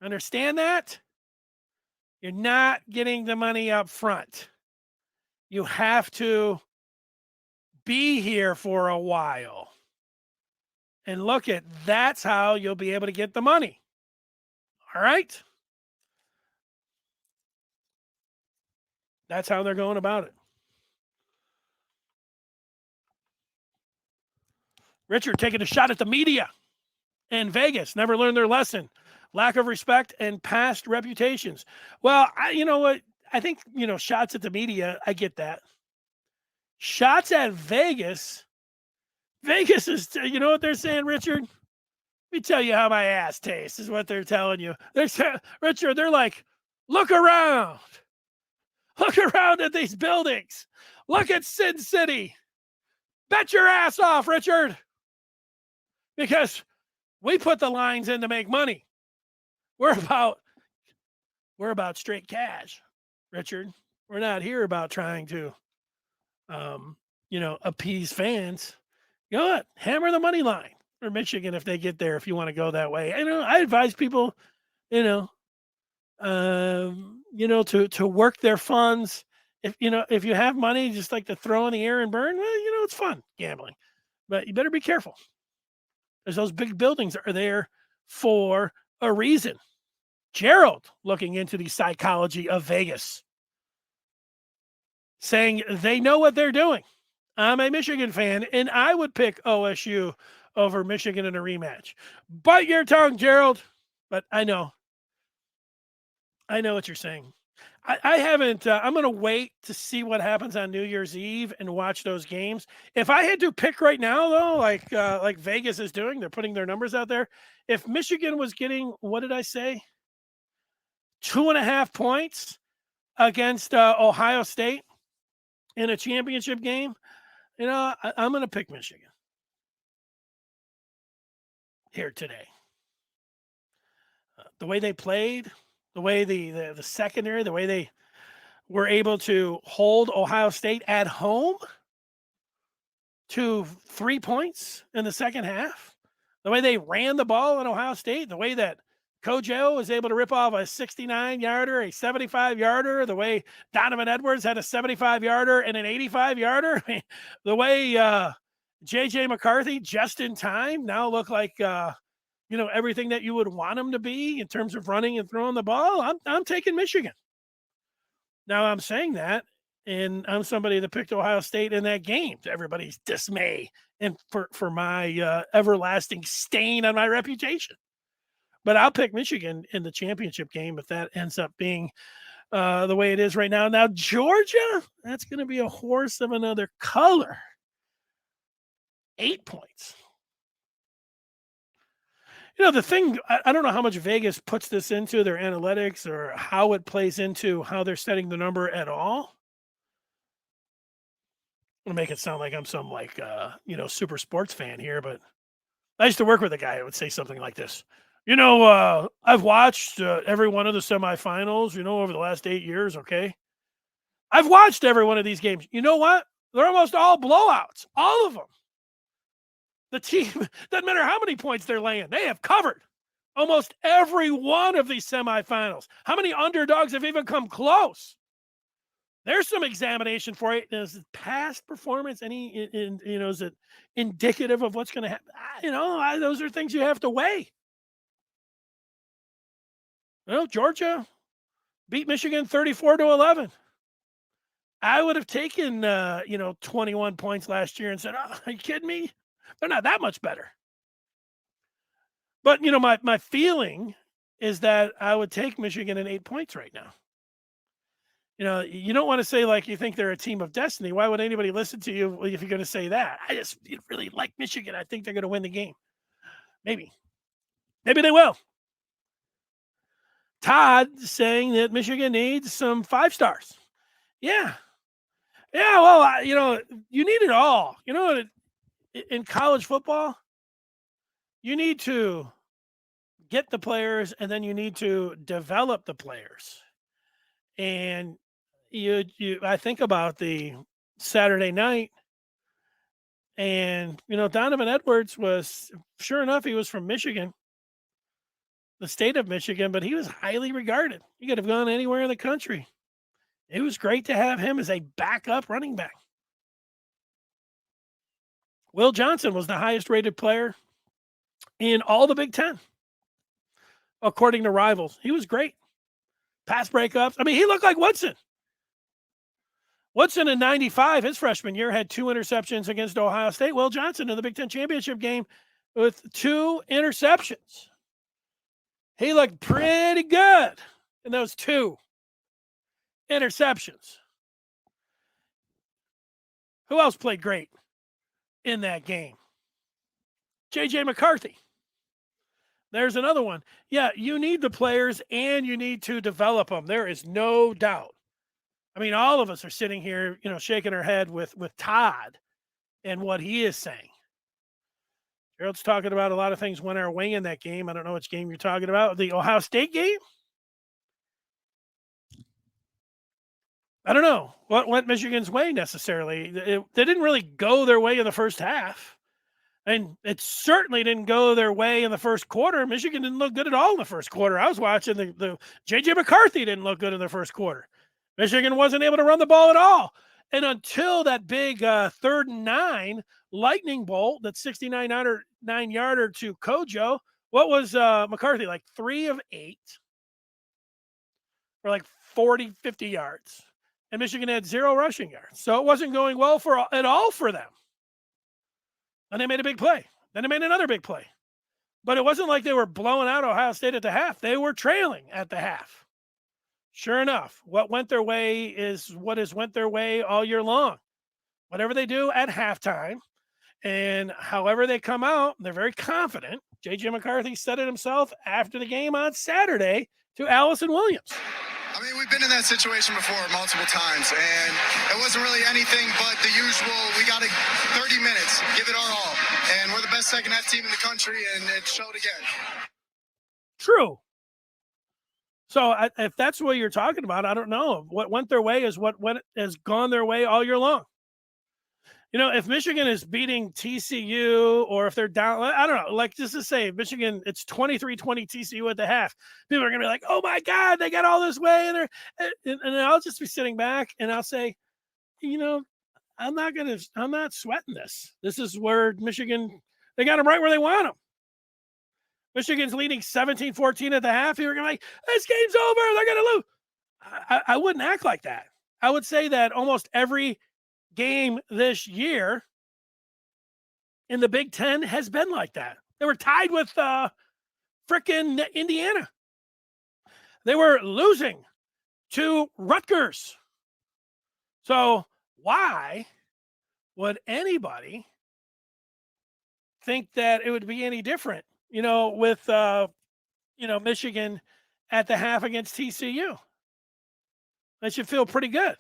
Understand that? You're not getting the money up front. You have to be here for a while. And look at, that's how you'll be able to get the money. All right? That's how they're going about it. Richard taking a shot at the media and Vegas. Never learned their lesson. Lack of respect and past reputations. Well, you know what? I think, shots at the media, I get that. Shots at Vegas. Vegas is, you know what they're saying, Richard? Let me tell you how my ass tastes, is what they're telling you. They're saying, Richard, they're like, look around. Look around at these buildings. Look at Sin City. Bet your ass off, Richard. Because we put the lines in to make money. We're about straight cash, Richard. We're not here about trying to, appease fans. You know what? Hammer the money line for Michigan if they get there, if you want to go that way. I advise people, to work their funds. If you have money, just like to throw in the air and burn, well, it's fun gambling, but you better be careful. Because those big buildings are there for a reason. Gerald looking into the psychology of Vegas, saying they know what they're doing. I'm a Michigan fan, and I would pick OSU over Michigan in a rematch. Bite your tongue, Gerald. But I know what you're saying. I haven't. I'm going to wait to see what happens on New Year's Eve and watch those games. If I had to pick right now, though, like Vegas is doing, they're putting their numbers out there. If Michigan was getting, what did I say, 2.5 points against Ohio State in a championship game, I'm going to pick Michigan here today. The way they played, the way the secondary, the way they were able to hold Ohio State at home to 3 points in the second half, the way they ran the ball in Ohio State, the way that Kojo was able to rip off a 69-yarder, a 75-yarder, the way Donovan Edwards had a 75-yarder and an 85-yarder, the way JJ McCarthy just in time now look like everything that you would want him to be in terms of running and throwing the ball. I'm taking Michigan. Now I'm saying that, and I'm somebody that picked Ohio State in that game to everybody's dismay and for my everlasting stain on my reputation. But I'll pick Michigan in the championship game if that ends up being the way it is right now. Now, Georgia, that's going to be a horse of another color. 8 points. The thing, I don't know how much Vegas puts this into their analytics or how it plays into how they're setting the number at all. I'm going to make it sound like I'm some super sports fan here, but I used to work with a guy who would say something like this. I've watched every one of the semifinals, over the last 8 years, okay? I've watched every one of these games. You know what? They're almost all blowouts, all of them. The team, doesn't matter how many points they're laying, they have covered almost every one of these semifinals. How many underdogs have even come close? There's some examination for it. Is past performance is it indicative of what's going to happen? Those are things you have to weigh. Georgia beat Michigan 34-11. I would have taken 21 points last year and said, "Oh, are you kidding me? They're not that much better." But my feeling is that I would take Michigan in 8 points right now. You don't want to say like you think they're a team of destiny. Why would anybody listen to you if you're going to say that? I just really like Michigan. I think they're going to win the game. Maybe they will. Todd saying that Michigan needs some 5 stars. Yeah. Well, you need it all. In college football, you need to get the players and then you need to develop the players. And I think about the Saturday night, and Donovan Edwards was, sure enough, he was from Michigan, the state of Michigan, but he was highly regarded. He could have gone anywhere in the country. It was great to have him as a backup running back. Will Johnson was the highest rated player in all the Big Ten, according to Rivals. He was great. Pass breakups. I mean, he looked like Woodson. Woodson in 95, his freshman year, had 2 interceptions against Ohio State. Will Johnson in the Big Ten championship game with 2 interceptions. He looked pretty good in those 2 interceptions. Who else played great in that game? JJ McCarthy. There's another one. Yeah, you need the players and you need to develop them. There is no doubt. I mean, all of us are sitting here, shaking our head with Todd and what he is saying. Gerald's talking about a lot of things went our way in that game. I don't know which game you're talking about. The Ohio State game? I don't know what went Michigan's way necessarily. They didn't really go their way in the first half. And it certainly didn't go their way in the first quarter. Michigan didn't look good at all in the first quarter. I was watching the J.J. McCarthy didn't look good in the first quarter. Michigan wasn't able to run the ball at all. And until that big 3rd and 9 lightning bolt, that 69-yarder to Kojo, what was McCarthy, like 3 of 8 for like 40, 50 yards. And Michigan had 0 rushing yards. So it wasn't going well at all for them. And they made a big play. Then they made another big play. But it wasn't like they were blowing out Ohio State at the half. They were trailing at the half. Sure enough, what went their way is what has went their way all year long. Whatever they do at halftime and however they come out, they're very confident. J.J. McCarthy said it himself after the game on Saturday to Allison Williams. I mean, we've been in that situation before multiple times, and it wasn't really anything but the usual. We got 30 minutes, give it our all, and we're the best second-half team in the country, and it showed again. True. So if that's what you're talking about, I don't know. What went their way is what has gone their way all year long. If Michigan is beating TCU or if they're down, I don't know. Like just to say, Michigan, it's 23-20 TCU at the half. People are going to be like, oh, my God, they got all this way. And I'll just be sitting back and I'll say, I'm not sweating this. This is where Michigan, they got them right where they want them. Michigan's leading 17-14 at the half. You're going to be like, this game's over. They're going to lose. I wouldn't act like that. I would say that almost every game this year in the Big Ten has been like that. They were tied with frickin' Indiana. They were losing to Rutgers. So why would anybody think that it would be any different, with, Michigan at the half against TCU? That should feel pretty good.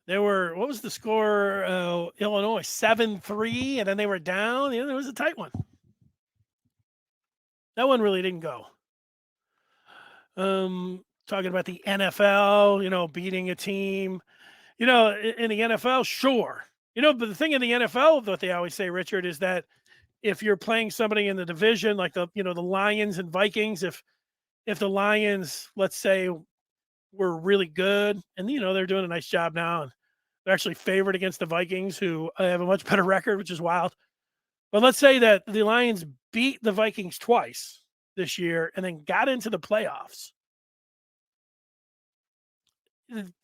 They were, what was the score? Illinois 7-3, and then they were down. It was a tight one. That one really didn't go. Talking about the NFL, beating a team. In the NFL, sure. But the thing in the NFL that they always say, Richard, is that if you're playing somebody in the division, like the Lions and Vikings, if the Lions, let's say, were really good, and they're doing a nice job now, and they're actually favored against the Vikings, who have a much better record, which is wild. But let's say that the Lions beat the Vikings twice this year and then got into the playoffs.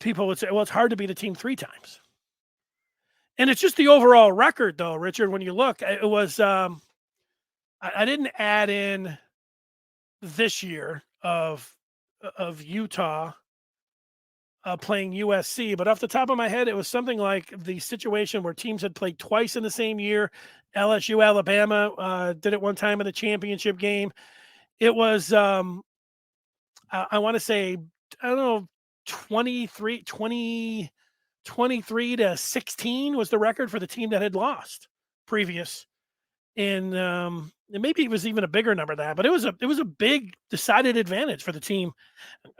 People would say, well, it's hard to beat a team 3 times. And it's just the overall record, though, Richard. When you look, it was I didn't add in this year of Utah playing USC, but off the top of my head, it was something like the situation where teams had played twice in the same year. LSU, Alabama did it one time in the championship game. It was, I want to say, I don't know, 23 to 16 was the record for the team that had lost previous. And maybe it was even a bigger number than that, but it was a big decided advantage for the team.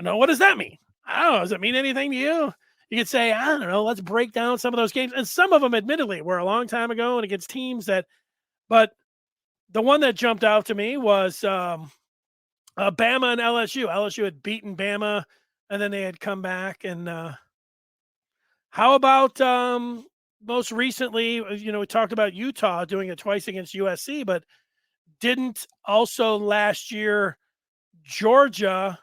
Now, what does that mean? I don't know. Does it mean anything to you? You could say, I don't know, let's break down some of those games. And some of them, admittedly, were a long time ago and against teams that, but the one that jumped out to me was Bama and LSU. LSU had beaten Bama, and then they had come back. And how about most recently, we talked about Utah doing it twice against USC, but didn't also last year Georgia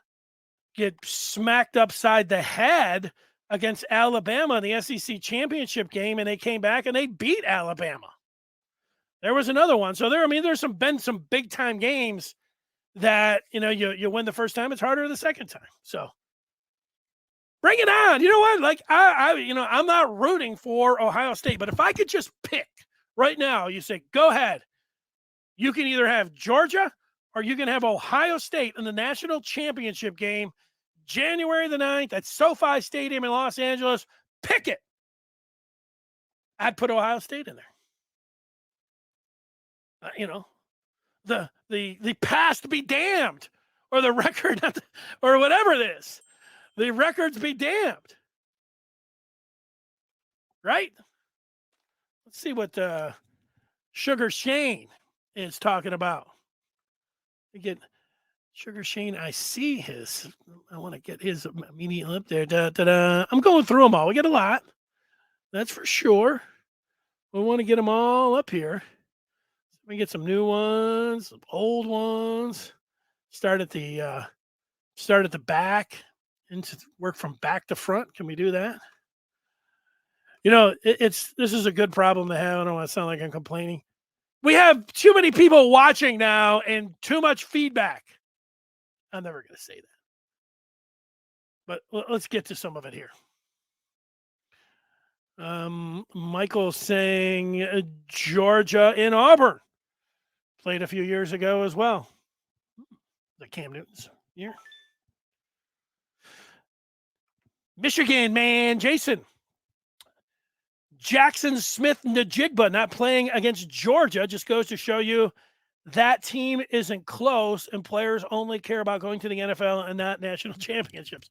get smacked upside the head against Alabama in the SEC championship game, and they came back and they beat Alabama. There was another one. So there's been some big time games that, you win the first time, it's harder the second time. So bring it on. You know what? Like I'm not rooting for Ohio State, but if I could just pick right now, you say, go ahead. You can either have Georgia or you can have Ohio State in the national championship game, January the 9th at SoFi Stadium in Los Angeles. Pick it. I'd put Ohio State in there. The past be damned, or the record, or whatever it is. The records be damned. Right? Let's see what Sugar Shane is talking about. Again, Sugar Shane, I see his. I want to get his immediately up there. I'm going through them all. We get a lot. That's for sure. We want to get them all up here. We get some new ones, some old ones. Start at the back, into work from back to front. Can we do that? This is a good problem to have. I don't want to sound like I'm complaining. We have too many people watching now and too much feedback. I'm never going to say that. But let's get to some of it here. Michael saying Georgia and Auburn played a few years ago as well. The Cam Newton's year. Michigan, man, Jason. Jackson Smith Najigba not playing against Georgia just goes to show you that team isn't close and players only care about going to the NFL and not national championships.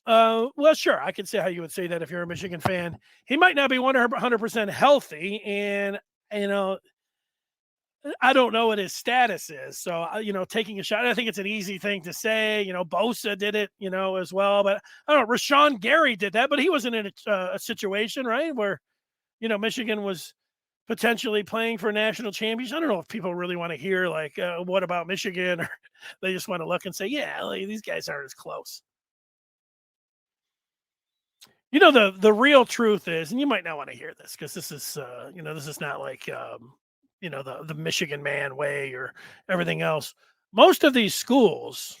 Well, sure, I can see how you would say that if you're a Michigan fan. He might not be 100% healthy, and I don't know what his status is. So, taking a shot, I think it's an easy thing to say. Bosa did it, as well. But I don't know, Rashawn Gary did that, but he wasn't in a situation, right, where, Michigan was potentially playing for a national championship. I don't know if people really want to hear, like, what about Michigan? Or they just want to look and say, yeah, like, these guys aren't as close. The real truth is, and you might not want to hear this because this is, this is not like, the Michigan man way or everything else. Most of these schools,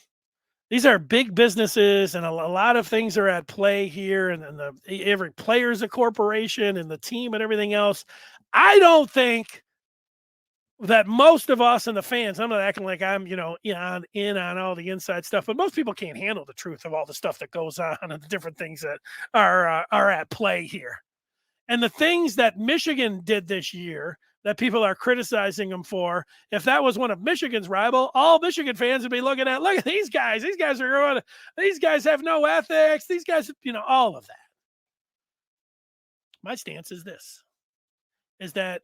these are big businesses, and a lot of things are at play here. And every player is a corporation, and the team and everything else. I don't think that most of us and the fans, I'm not acting like I'm, in on all the inside stuff, but most people can't handle the truth of all the stuff that goes on and the different things that are at play here. And the things that Michigan did this year that people are criticizing them for, if that was one of Michigan's rival, all Michigan fans would be looking at, look at these guys. These guys are going, these guys have no ethics. These guys, all of that. My stance is this, is that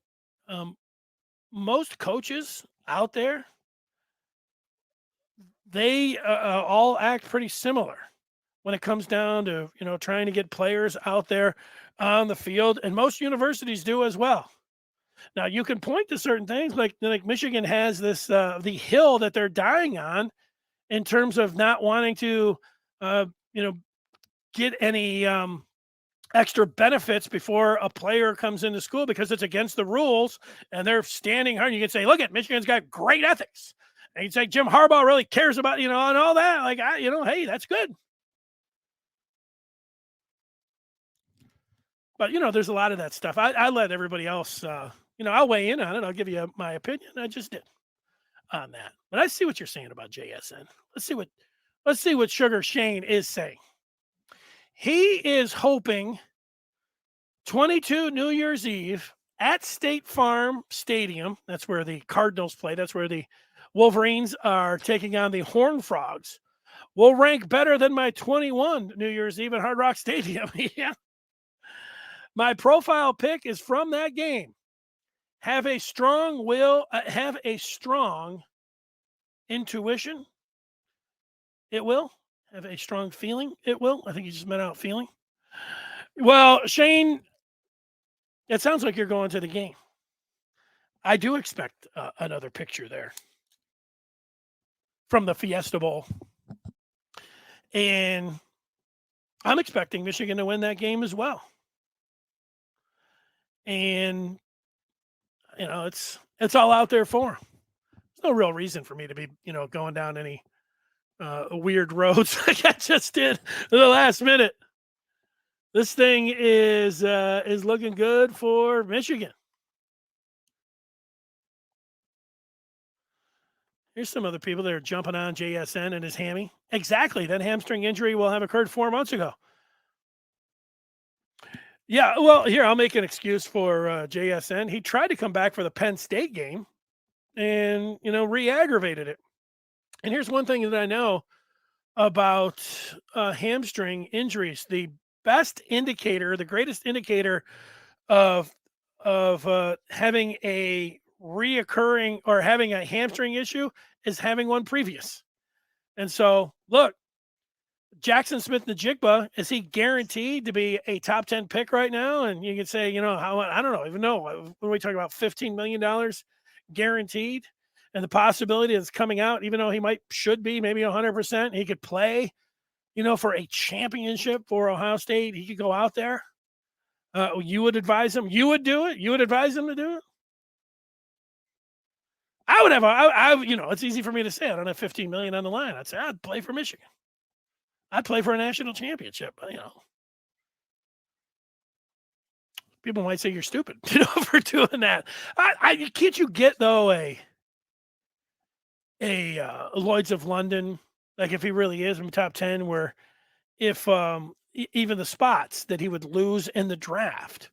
most coaches out there, they all act pretty similar when it comes down to, trying to get players out there on the field, and most universities do as well. Now, you can point to certain things like Michigan has this, the hill that they're dying on in terms of not wanting to, get any extra benefits before a player comes into school because it's against the rules and they're standing hard. You can say, look at Michigan's got great ethics. And you say Jim Harbaugh really cares about, and all that. Like, hey, that's good. But, there's a lot of that stuff. I let everybody else, I'll weigh in on it. I'll give you my opinion. I just did on that. But I see what you're saying about JSN. Let's see what Sugar Shane is saying. He is hoping 22 New Year's Eve at State Farm Stadium. That's where the Cardinals play. That's where the Wolverines are taking on the Horned Frogs. Will rank better than my 21 New Year's Eve at Hard Rock Stadium. Yeah. My profile pick is from that game. Have a strong intuition. It will. Have a strong feeling. It will. I think you just meant out feeling. Well, Shane, it sounds like you're going to the game. I do expect another picture there from the Fiesta Bowl. And I'm expecting Michigan to win that game as well. And, it's all out there for them. There's no real reason for me to be, going down any weird roads like I just did in the last minute. This thing is looking good for Michigan. Here's some other people that are jumping on JSN and his hammy. Exactly. That hamstring injury will have occurred 4 months ago. Yeah, well, here, I'll make an excuse for JSN. He tried to come back for the Penn State game and, re-aggravated it. And here's one thing that I know about hamstring injuries. The best indicator, the greatest indicator of having a reoccurring or having a hamstring issue is having one previous. And so, look, Jackson Smith-Njigba, is he guaranteed to be a top 10 pick right now? And you can say, how, I don't even know. What are we talking about? $15 million guaranteed? And the possibility that's coming out, even though he should be maybe 100%, he could play, for a championship for Ohio State. He could go out there. You would advise him. You would do it. You would advise him to do it. I would have, it's easy for me to say. I don't have $15 million on the line. I'd say I'd play for Michigan. I'd play for a national championship, but, people might say you're stupid, for doing that. Can't you get, though, a Lloyd's of London, like if he really is in top 10, where if even the spots that he would lose in the draft,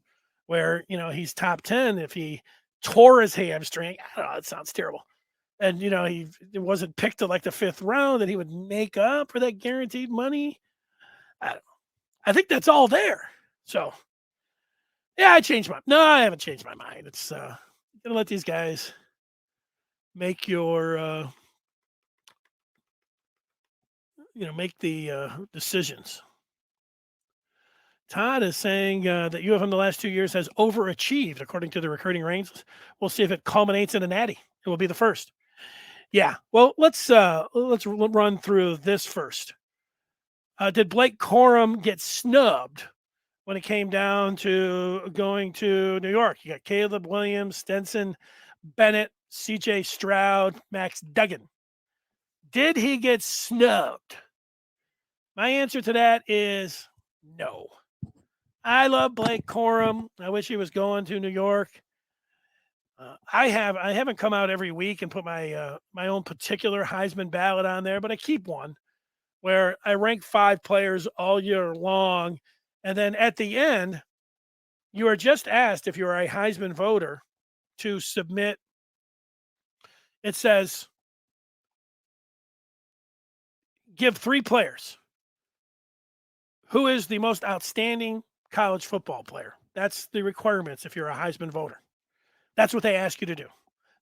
where, he's top 10, if he tore his hamstring, I don't know, it sounds terrible. And, he wasn't picked to like the 5th round, that he would make up for that guaranteed money. I think that's all there. So, yeah, I haven't changed my mind. It's going to let these guys make your make the decisions. Todd is saying that U of M the last 2 years has overachieved according to the recruiting ranks. We'll see if it culminates in a natty. It will be the first. Yeah. Well, let's run through this first. Did Blake Corum get snubbed when it came down to going to New York? You got Caleb Williams, Stenson Bennett, CJ Stroud, Max Duggan. Did he get snubbed? My answer to that is no. I love Blake Corum. I wish he was going to New York. I haven't come out every week and put my my own particular Heisman ballot on there, but I keep one where I rank 5 players all year long, and then at the end, you are just asked if you're a Heisman voter to submit. It says give 3 players. Who is the most outstanding college football player? That's the requirements if you're a Heisman voter. That's what they ask you to do.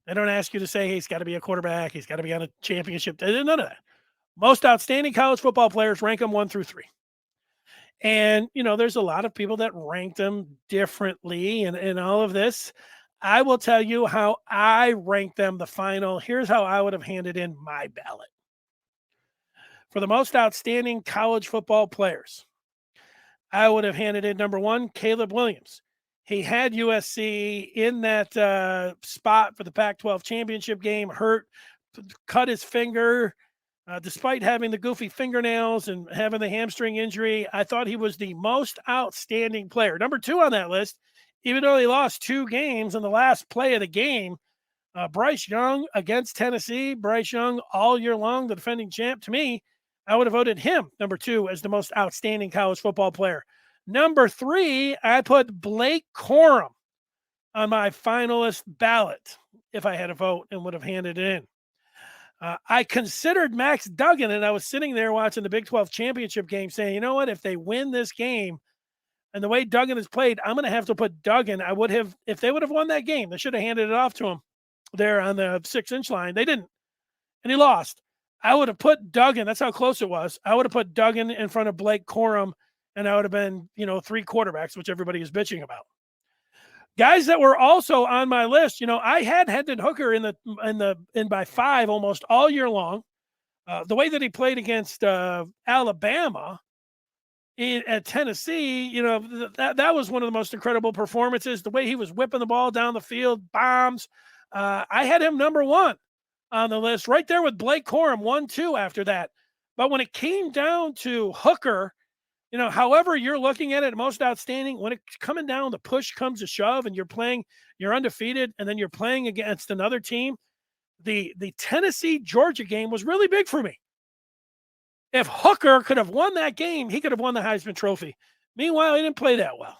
They don't ask you to say, hey, he's got to be a quarterback. He's got to be on a championship. None of that. Most outstanding college football players, rank them 1 through 3. And, there's a lot of people that rank them differently and all of this. I will tell you how I rank them the final. Here's how I would have handed in my ballot. For the most outstanding college football players, I would have handed in number 1, Caleb Williams. He had USC in that spot for the Pac-12 championship game, hurt, cut his finger. Despite having the goofy fingernails and having the hamstring injury, I thought he was the most outstanding player. Number 2 on that list, even though he lost 2 games in the last play of the game, Bryce Young against Tennessee. Bryce Young all year long, the defending champ. To me, I would have voted him, number 2, as the most outstanding college football player. Number 3, I put Blake Corum on my finalist ballot if I had a vote and would have handed it in. I considered Max Duggan, and I was sitting there watching the Big 12 championship game saying, you know what, if they win this game and the way Duggan has played, I'm going to have to put Duggan. I would have, if they would have won that game, they should have handed it off to him there on the 6-inch line. They didn't, and he lost. I would have put Duggan. That's how close it was. I would have put Duggan in front of Blake Corum, and I would have been, 3 quarterbacks, which everybody is bitching about. Guys that were also on my list, I had Hendon Hooker in by 5 almost all year long. The way that he played against Alabama at Tennessee, that was one of the most incredible performances. The way he was whipping the ball down the field, bombs. I had him number 1 on the list, right there with Blake Corum, 1, 2 after that. But when it came down to Hooker, however you're looking at it, most outstanding, when it's coming down, the push comes to shove and you're undefeated, and then you're playing against another team. The Tennessee-Georgia game was really big for me. If Hooker could have won that game, he could have won the Heisman Trophy. Meanwhile, he didn't play that well.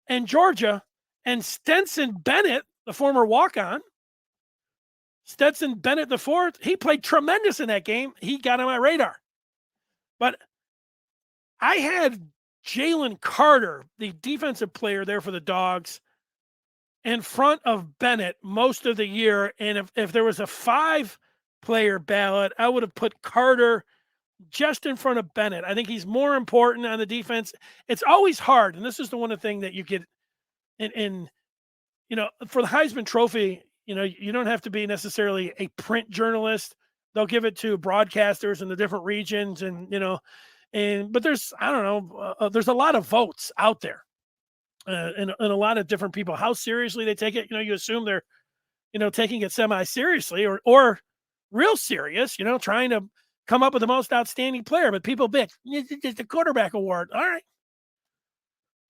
And Georgia and Stenson Bennett, the former walk-on, Stetson Bennett IV, he played tremendous in that game. He got on my radar. But I had Jalen Carter, the defensive player there for the Dogs, in front of Bennett most of the year. And if there was a 5-player ballot, I would have put Carter just in front of Bennett. I think he's more important on the defense. It's always hard, and this is the one thing that you get in for the Heisman Trophy, you don't have to be necessarily a print journalist. They'll give it to broadcasters in the different regions, but there's, I don't know, there's a lot of votes out there, and a lot of different people. How seriously they take it, you assume they're, taking it semi-seriously or real serious, trying to come up with the most outstanding player. But people bitch, it's the quarterback award. All right.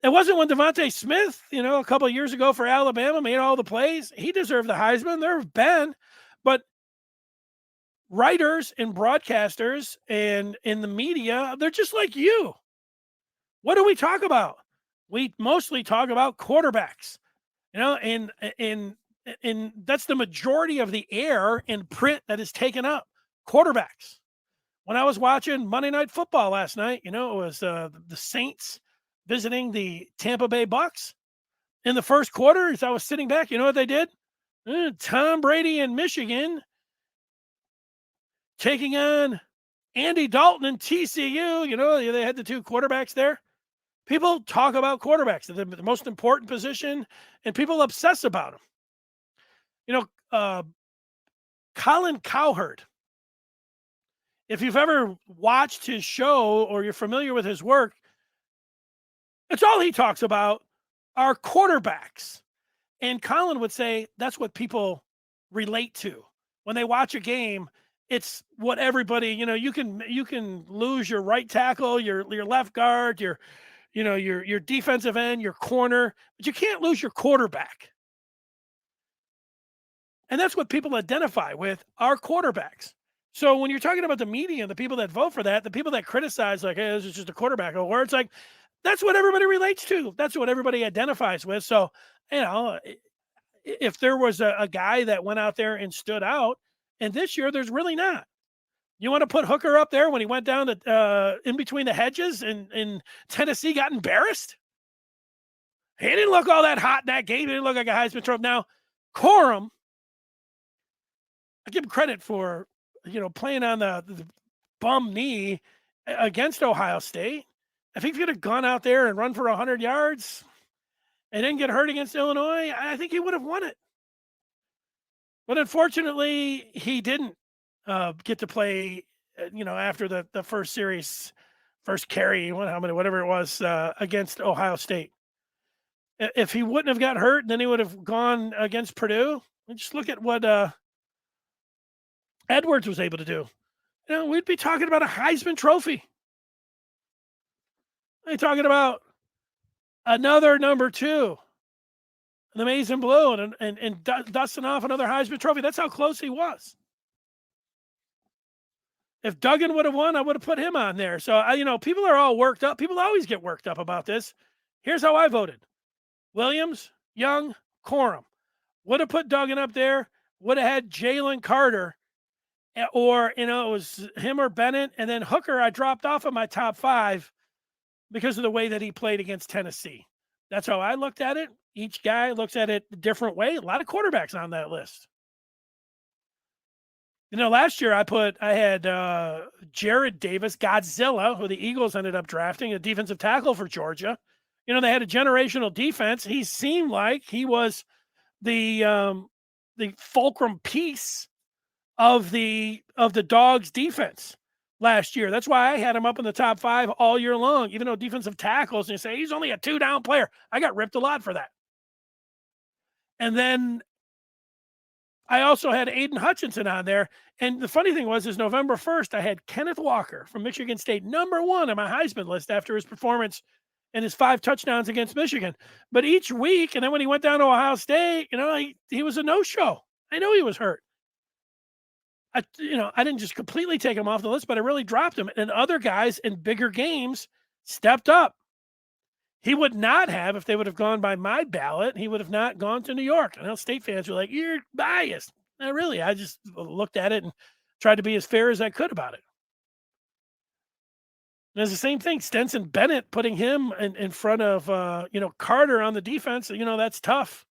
It wasn't when Devontae Smith, a couple of years ago for Alabama made all the plays. He deserved the Heisman. There have been, but writers and broadcasters and in the media, they're just like you. What do we talk about? We mostly talk about quarterbacks, and that's the majority of the air in print that is taken up. Quarterbacks. When I was watching Monday Night Football last night, it was the Saints visiting the Tampa Bay Bucks. In the first quarter, as I was sitting back, you know what they did? Tom Brady in Michigan taking on Andy Dalton and TCU. You know, they had the two quarterbacks there. People talk about quarterbacks, the most important position, and people obsess about them. You know, Colin Cowherd, if you've ever watched his show or you're familiar with his work, it's all he talks about are quarterbacks. And Colin would say that's what people relate to. When they watch a game, it's what everybody, you know, you can lose your right tackle, your left guard, your defensive end, your corner, but you can't lose your quarterback. And that's what people identify with, are quarterbacks. So when you're talking about the media, the people that vote for that, the people that criticize, like, hey, this is just a quarterback, or it's like, that's what everybody relates to. That's what everybody identifies with. So, you know, if there was a guy that went out there and stood out, and this year there's really not. You want to put Hooker up there when he went down to in between the hedges and in Tennessee got embarrassed? He didn't look all that hot in that game. He didn't look like a Heisman Trophy. Now, Corum, I give him credit for, you know, playing on the bum knee against Ohio State. If he could have gone out there and run for 100 yards and didn't get hurt against Illinois, I think he would have won it. But unfortunately, he didn't get to play, you know, after the first series, first carry, whatever it was, against Ohio State. If he wouldn't have got hurt, then he would have gone against Purdue. And just look at what Edwards was able to do. You know, we'd be talking about a Heisman Trophy. They're talking about another number 2, the Maize and Blue, and dusting off another Heisman Trophy. That's how close he was. If Duggan would have won, I would have put him on there. So, you know, people are all worked up. People always get worked up about this. Here's how I voted. Williams, Young, Corum. Would have put Duggan up there. Would have had Jalen Carter. Or, you know, it was him or Bennett. And then Hooker, I dropped off of my top 5 because of the way that he played against Tennessee. That's how I looked at it. Each guy looks at it a different way. A lot of quarterbacks on that list. You know, last year I had Jared Davis, Godzilla, who the Eagles ended up drafting, a defensive tackle for Georgia. You know, they had a generational defense. He seemed like he was the fulcrum piece of the Dogs defense last year. That's why I had him up in the top 5 all year long, even though defensive tackles, and you say he's only a 2-down player. I got ripped a lot for that. And then I also had Aiden Hutchinson on there. And the funny thing was, is November 1st, I had Kenneth Walker from Michigan State, number 1 on my Heisman list after his performance and his 5 touchdowns against Michigan. But each week, and then when he went down to Ohio State, you know, he was a no-show. I know he was hurt. I didn't just completely take him off the list, but I really dropped him. And other guys in bigger games stepped up. He would not have, if they would have gone by my ballot, he would have not gone to New York. I know State fans were like, you're biased. Not really. I just looked at it and tried to be as fair as I could about it. And it's the same thing. Stetson Bennett, putting him in front of, Carter on the defense, you know, that's tough.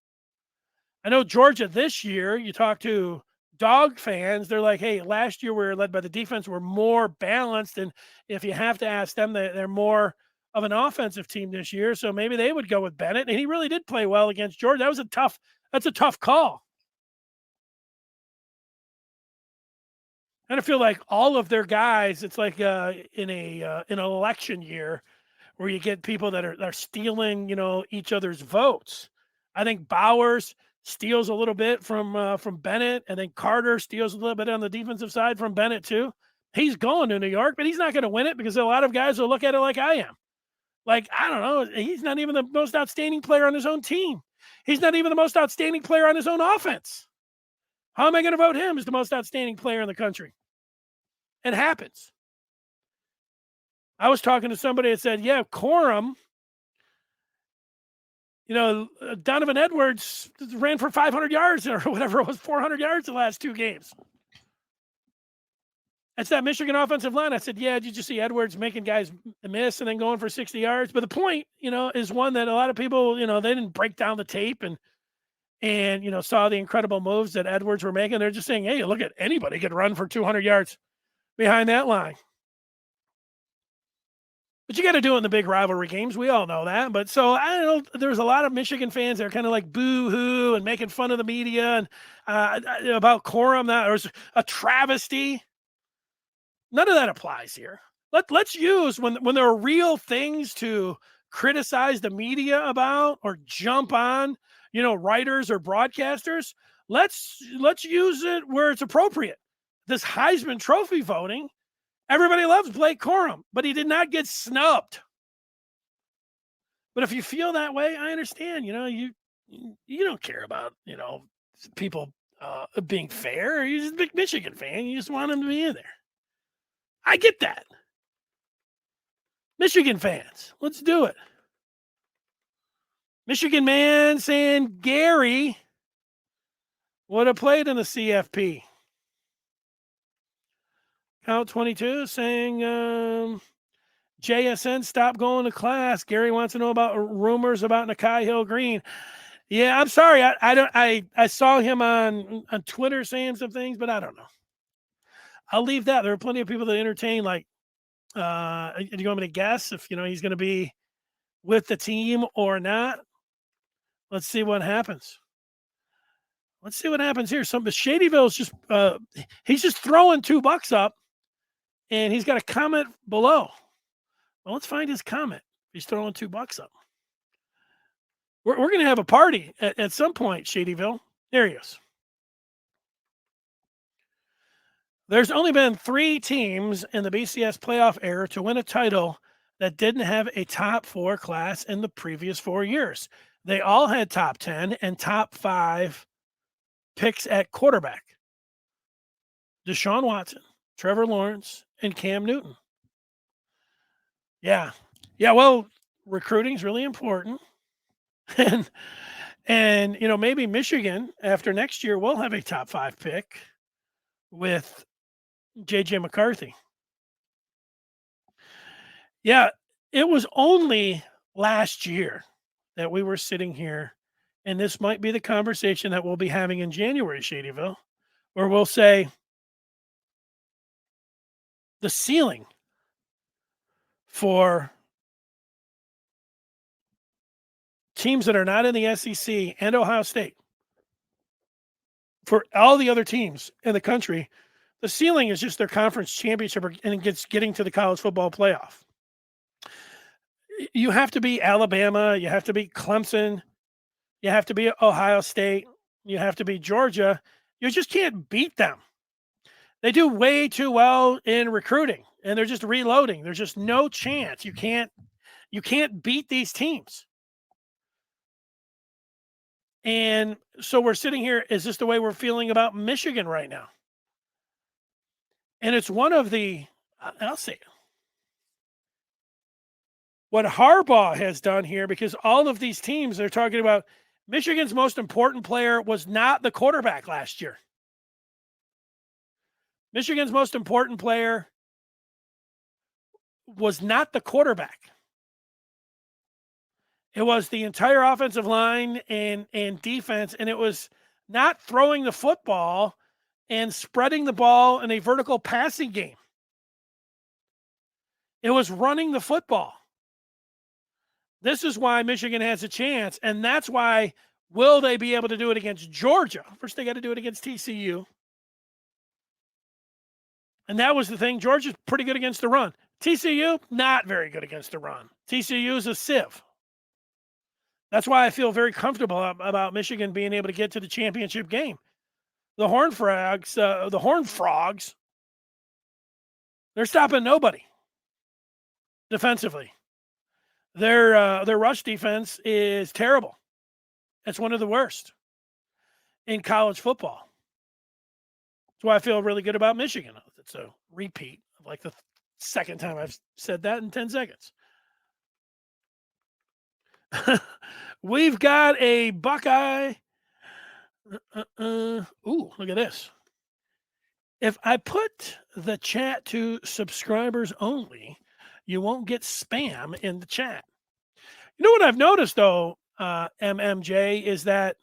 I know Georgia this year, you talk to Dog fans, they're like, hey, last year we were led by the defense. We're more balanced. And if you have to ask them, they're more of an offensive team this year. So maybe they would go with Bennett. And he really did play well against Georgia. That's a tough call. And I feel like all of their guys, it's like in an election year where you get people that are stealing, you know, each other's votes. I think Bowers steals a little bit from Bennett, and then Carter steals a little bit on the defensive side from Bennett too. He's going to New York, but he's not going to win it because a lot of guys will look at it like I am. Like, I don't know, he's not even the most outstanding player on his own team. He's not even the most outstanding player on his own offense. How am I going to vote him as the most outstanding player in the country? It happens. I was talking to somebody that said, yeah, Corum, you know, Donovan Edwards ran for 500 yards or whatever it was, 400 yards the last 2 games. That's that Michigan offensive line. I said, yeah, did you see Edwards making guys miss and then going for 60 yards? But the point, you know, is one that a lot of people, you know, they didn't break down the tape. And and, saw the incredible moves that Edwards were making. They're just saying, hey, look at anybody could run for 200 yards behind that line. But you got to do it in the big rivalry games. We all know that. But so I don't know. There's a lot of Michigan fans that are kind of like boo-hoo and making fun of the media and about Corum. That was a travesty. None of that applies here. Let's use when there are real things to criticize the media about or jump on, writers or broadcasters. Let's use it where it's appropriate. This Heisman Trophy voting. Everybody loves Blake Corum, but he did not get snubbed. But if you feel that way, I understand. You don't care about people being fair. You're just a big Michigan fan. You just want him to be in there. I get that. Michigan fans, let's do it. Michigan man saying Gary would have played in the CFP. Count 22 saying JSN stop going to class. Gary wants to know about rumors about Nakai Hill Green. Yeah, I'm sorry. I saw him on Twitter saying some things, but I don't know. I'll leave that. There are plenty of people that entertain, like, do you want me to guess if he's going to be with the team or not? Let's see what happens. Let's see what happens here. Shadyville's just he's just throwing $2 up. And he's got a comment below. Well, let's find his comment. He's throwing $2 up. We're going to have a party at some point, Shadyville. There he is. There's only been 3 teams in the BCS playoff era to win a title that didn't have a top 4 class in the previous 4 years. They all had top 10 and top 5 picks at quarterback. Deshaun Watson, Trevor Lawrence, and Cam Newton. Yeah. Well, recruiting is really important. and maybe Michigan after next year will have a top 5 pick with JJ McCarthy. Yeah. It was only last year that we were sitting here, and this might be the conversation that we'll be having in January, Shadyville, where we'll say, the ceiling for teams that are not in the SEC and Ohio State, for all the other teams in the country, the ceiling is just their conference championship and getting to the college football playoff. You have to be Alabama. You have to be Clemson. You have to be Ohio State. You have to be Georgia. You just can't beat them. They do way too well in recruiting, and they're just reloading. There's just no chance. You can't beat these teams. And so we're sitting here. Is this the way we're feeling about Michigan right now? And it's one of the, I'll say, what Harbaugh has done here, because all of these teams are talking about Michigan's most important player was not the quarterback last year. Michigan's most important player was not the quarterback. It was the entire offensive line and defense, and it was not throwing the football and spreading the ball in a vertical passing game. It was running the football. This is why Michigan has a chance, and that's why will they be able to do it against Georgia? First, they got to do it against TCU. And that was the thing. Georgia's pretty good against the run. TCU, not very good against the run. TCU is a sieve. That's why I feel very comfortable about Michigan being able to get to the championship game. The Horned Frogs, they're stopping nobody defensively. Their rush defense is terrible. It's one of the worst in college football. That's why I feel really good about Michigan. It's a repeat of like the second time I've said that in 10 seconds. We've got a Buckeye. Ooh, look at this. If I put the chat to subscribers only, you won't get spam in the chat. You know what I've noticed, though, MMJ, is that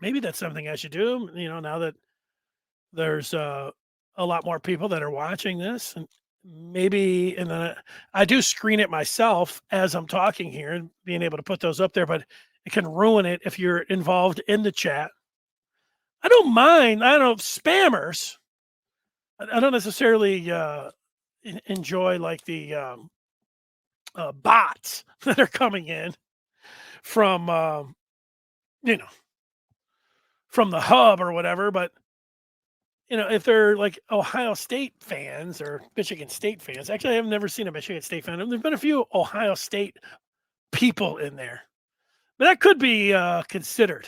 maybe that's something I should do, now that there's a lot more people that are watching this, and maybe, and then I do screen it myself as I'm talking here and being able to put those up there, but it can ruin it if you're involved in the chat. I don't mind. I don't spammers. I don't necessarily enjoy like the bots that are coming in from from the hub or whatever. But if they're like Ohio State fans or Michigan State fans, actually, I've never seen a Michigan State fan. There's been a few Ohio State people in there, but that could be considered.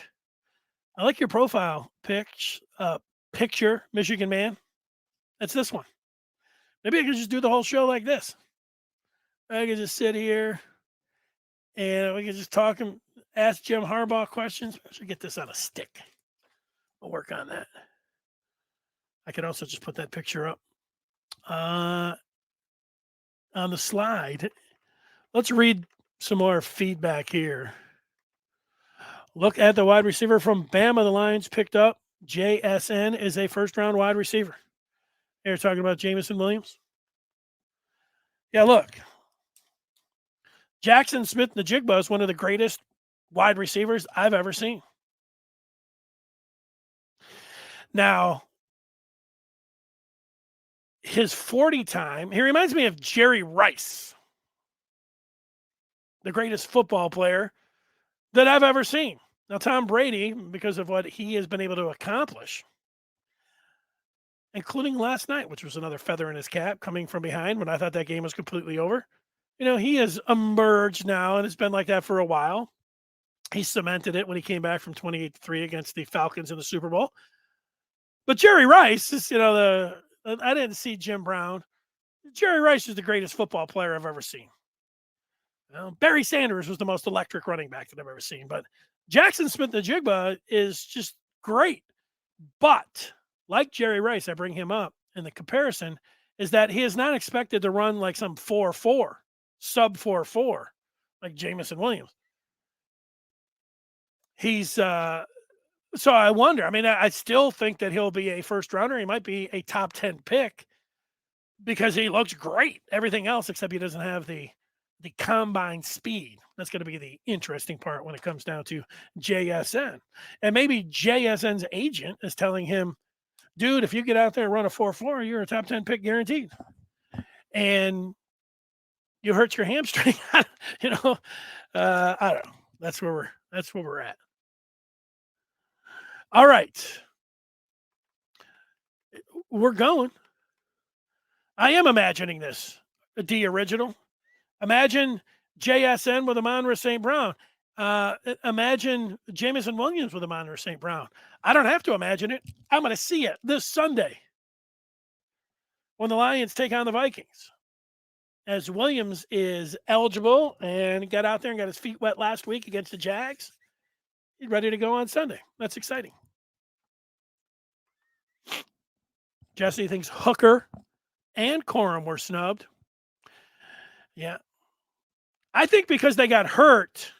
I like your profile picture, Michigan man. That's this one. Maybe I could just do the whole show like this. I could just sit here and we could just talk and ask Jim Harbaugh questions. I should get this on a stick. I'll work on that. I could also just put that picture up on the slide. Let's read some more feedback here. Look at the wide receiver from Bama. The Lions picked up. JSN is a first-round wide receiver. They're talking about Jamison Williams. Yeah, look. Jackson Smith-Njigba is one of the greatest wide receivers I've ever seen. Now, his 40 time, he reminds me of Jerry Rice, the greatest football player that I've ever seen. Now, Tom Brady, because of what he has been able to accomplish, including last night, which was another feather in his cap, coming from behind when I thought that game was completely over. He has emerged now, and it's been like that for a while. He cemented it when he came back from 28-3 against the Falcons in the Super Bowl. But Jerry Rice is, I didn't see Jim Brown. Jerry Rice is the greatest football player I've ever seen. Barry Sanders was the most electric running back that I've ever seen. But Jackson Smith-Njigba is just great. But like Jerry Rice, I bring him up in the comparison, is that he is not expected to run like some 4.4, sub 4.4, like Jamison Williams. He's so I wonder. I mean, I still think that he'll be a first rounder. He might be a top 10 pick because he looks great. Everything else, except he doesn't have the combine speed. That's going to be the interesting part when it comes down to JSN. And maybe JSN's agent is telling him, dude, if you get out there and run a 4.4, you're a top 10 pick guaranteed. And you hurt your hamstring. I don't know. That's where we're at. All right. We're going. I am imagining this. The original. Imagine JSN with Amon-Ra St. Brown. Imagine Jamison Williams with Amon-Ra St. Brown. I don't have to imagine it. I'm going to see it this Sunday when the Lions take on the Vikings. As Williams is eligible and got out there and got his feet wet last week against the Jags, he's ready to go on Sunday. That's exciting. Jesse thinks Hooker and Corum were snubbed. Yeah. I think because they got hurt,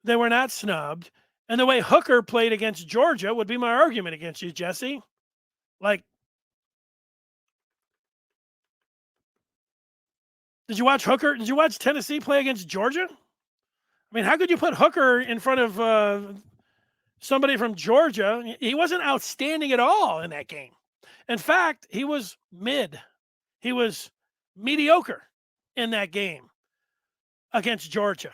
they were not snubbed. And the way Hooker played against Georgia would be my argument against you, Jesse. Like, did you watch Hooker? Did you watch Tennessee play against Georgia? I mean, how could you put Hooker in front of somebody from Georgia? He wasn't outstanding at all in that game. In fact, he was mid. He was mediocre in that game against Georgia.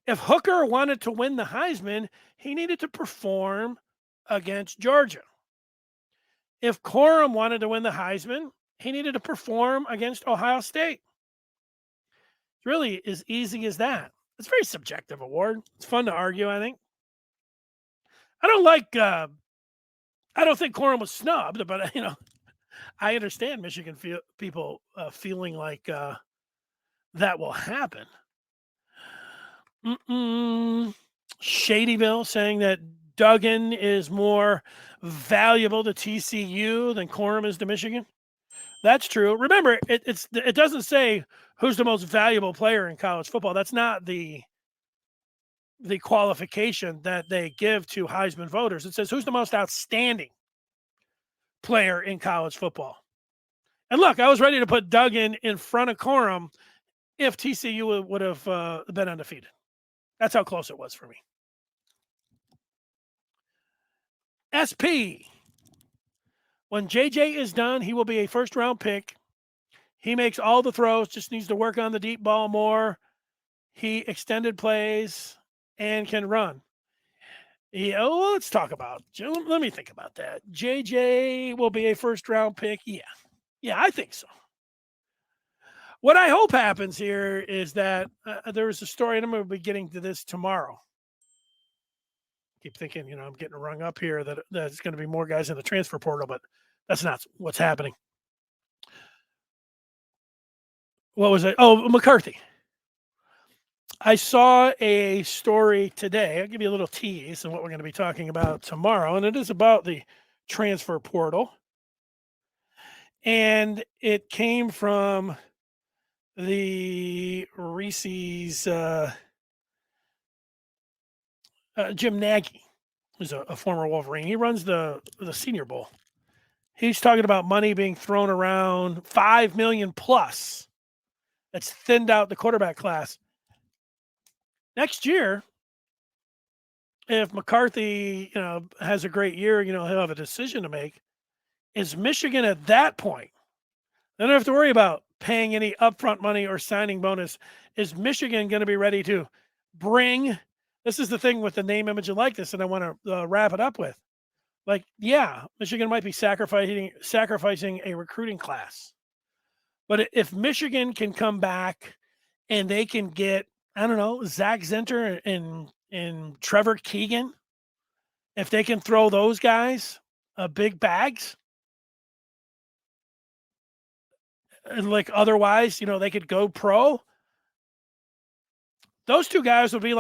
If Hooker wanted to win the Heisman, he needed to perform against Georgia. If Corum wanted to win the Heisman, he needed to perform against Ohio State. It's really as easy as that. It's a very subjective award. It's fun to argue, I think. I don't think Corum was snubbed, but, I understand Michigan people feeling like that will happen. Shadyville saying that Duggan is more valuable to TCU than Corum is to Michigan. That's true. Remember, it doesn't say who's the most valuable player in college football. That's not the the qualification that they give to Heisman voters. It says, who's the most outstanding player in college football? And look, I was ready to put Duggan in front of Corum if TCU would have been undefeated. That's how close it was for me. SP. When JJ is done, he will be a first-round pick. He makes all the throws, just needs to work on the deep ball more. He extended plays and can run. Yeah, well, let's talk about. Let me think about that. JJ will be a first-round pick. Yeah, I think so. What I hope happens here is that there's a story, and I'm going to be getting to this tomorrow. Keep thinking, I'm getting rung up here that there's going to be more guys in the transfer portal, but that's not what's happening. What was it? Oh, McCarthy. I saw a story today. I'll give you a little tease of what we're going to be talking about tomorrow, and it is about the transfer portal. And it came from the Reese's Jim Nagy, who's a former Wolverine. He runs the Senior Bowl. He's talking about money being thrown around, $5 million plus. That's thinned out the quarterback class. Next year, if McCarthy, has a great year, he'll have a decision to make. Is Michigan at that point? They don't have to worry about paying any upfront money or signing bonus. Is Michigan going to be ready to bring? This is the thing with the name, image, and likeness, and I want to wrap it up with. Michigan might be sacrificing a recruiting class. But if Michigan can come back and they can get, Zach Zinter and Trevor Keegan, if they can throw those guys big bags, and otherwise, they could go pro. Those two guys would be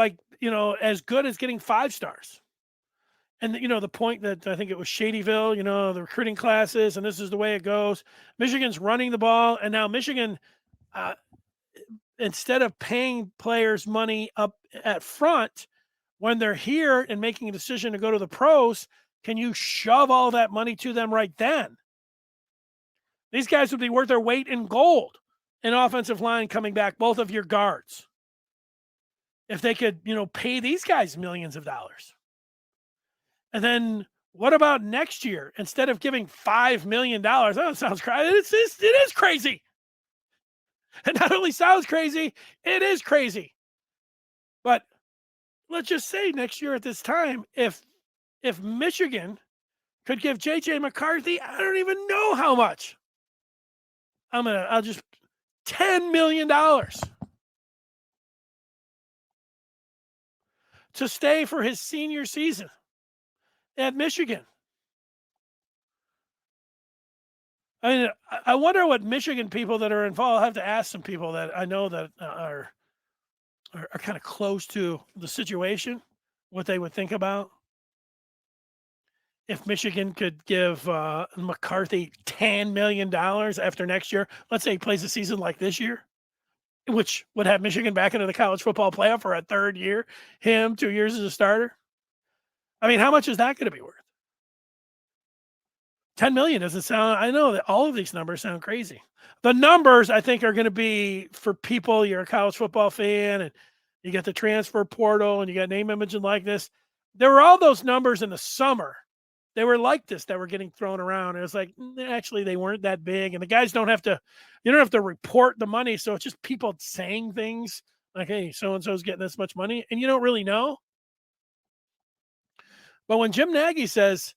as good as getting 5 stars. And, the point that I think it was Shadyville, the recruiting classes, and this is the way it goes. Michigan's running the ball, and now Michigan, instead of paying players money up at front, when they're here and making a decision to go to the pros, can you shove all that money to them right then? These guys would be worth their weight in gold in offensive line coming back, both of your guards. If they could, pay these guys millions of dollars. And then what about next year? Instead of giving $5 million, that sounds crazy. It is crazy. It not only sounds crazy, it is crazy. But let's just say next year at this time, if Michigan could give JJ McCarthy, I don't even know how much. I'll just $10 million to stay for his senior season at Michigan. I wonder what Michigan people that are involved. I'll have to ask some people that I know that are kind of close to the situation, what they would think about if Michigan could give McCarthy $10 million after next year. Let's say he plays a season like this year, which would have Michigan back into the college football playoff for a third year, him 2 years as a starter. How much is that going to be worth? 10 million doesn't sound, I know that all of these numbers sound crazy. The numbers I think are going to be for people, you're a college football fan and you get the transfer portal and you got name, image, and likeness. There were all those numbers in the summer. They were like this that were getting thrown around. It was like, actually, they weren't that big. And the guys you don't have to report the money. So it's just people saying things like, hey, so-and-so's getting this much money. And you don't really know. But when Jim Nagy says,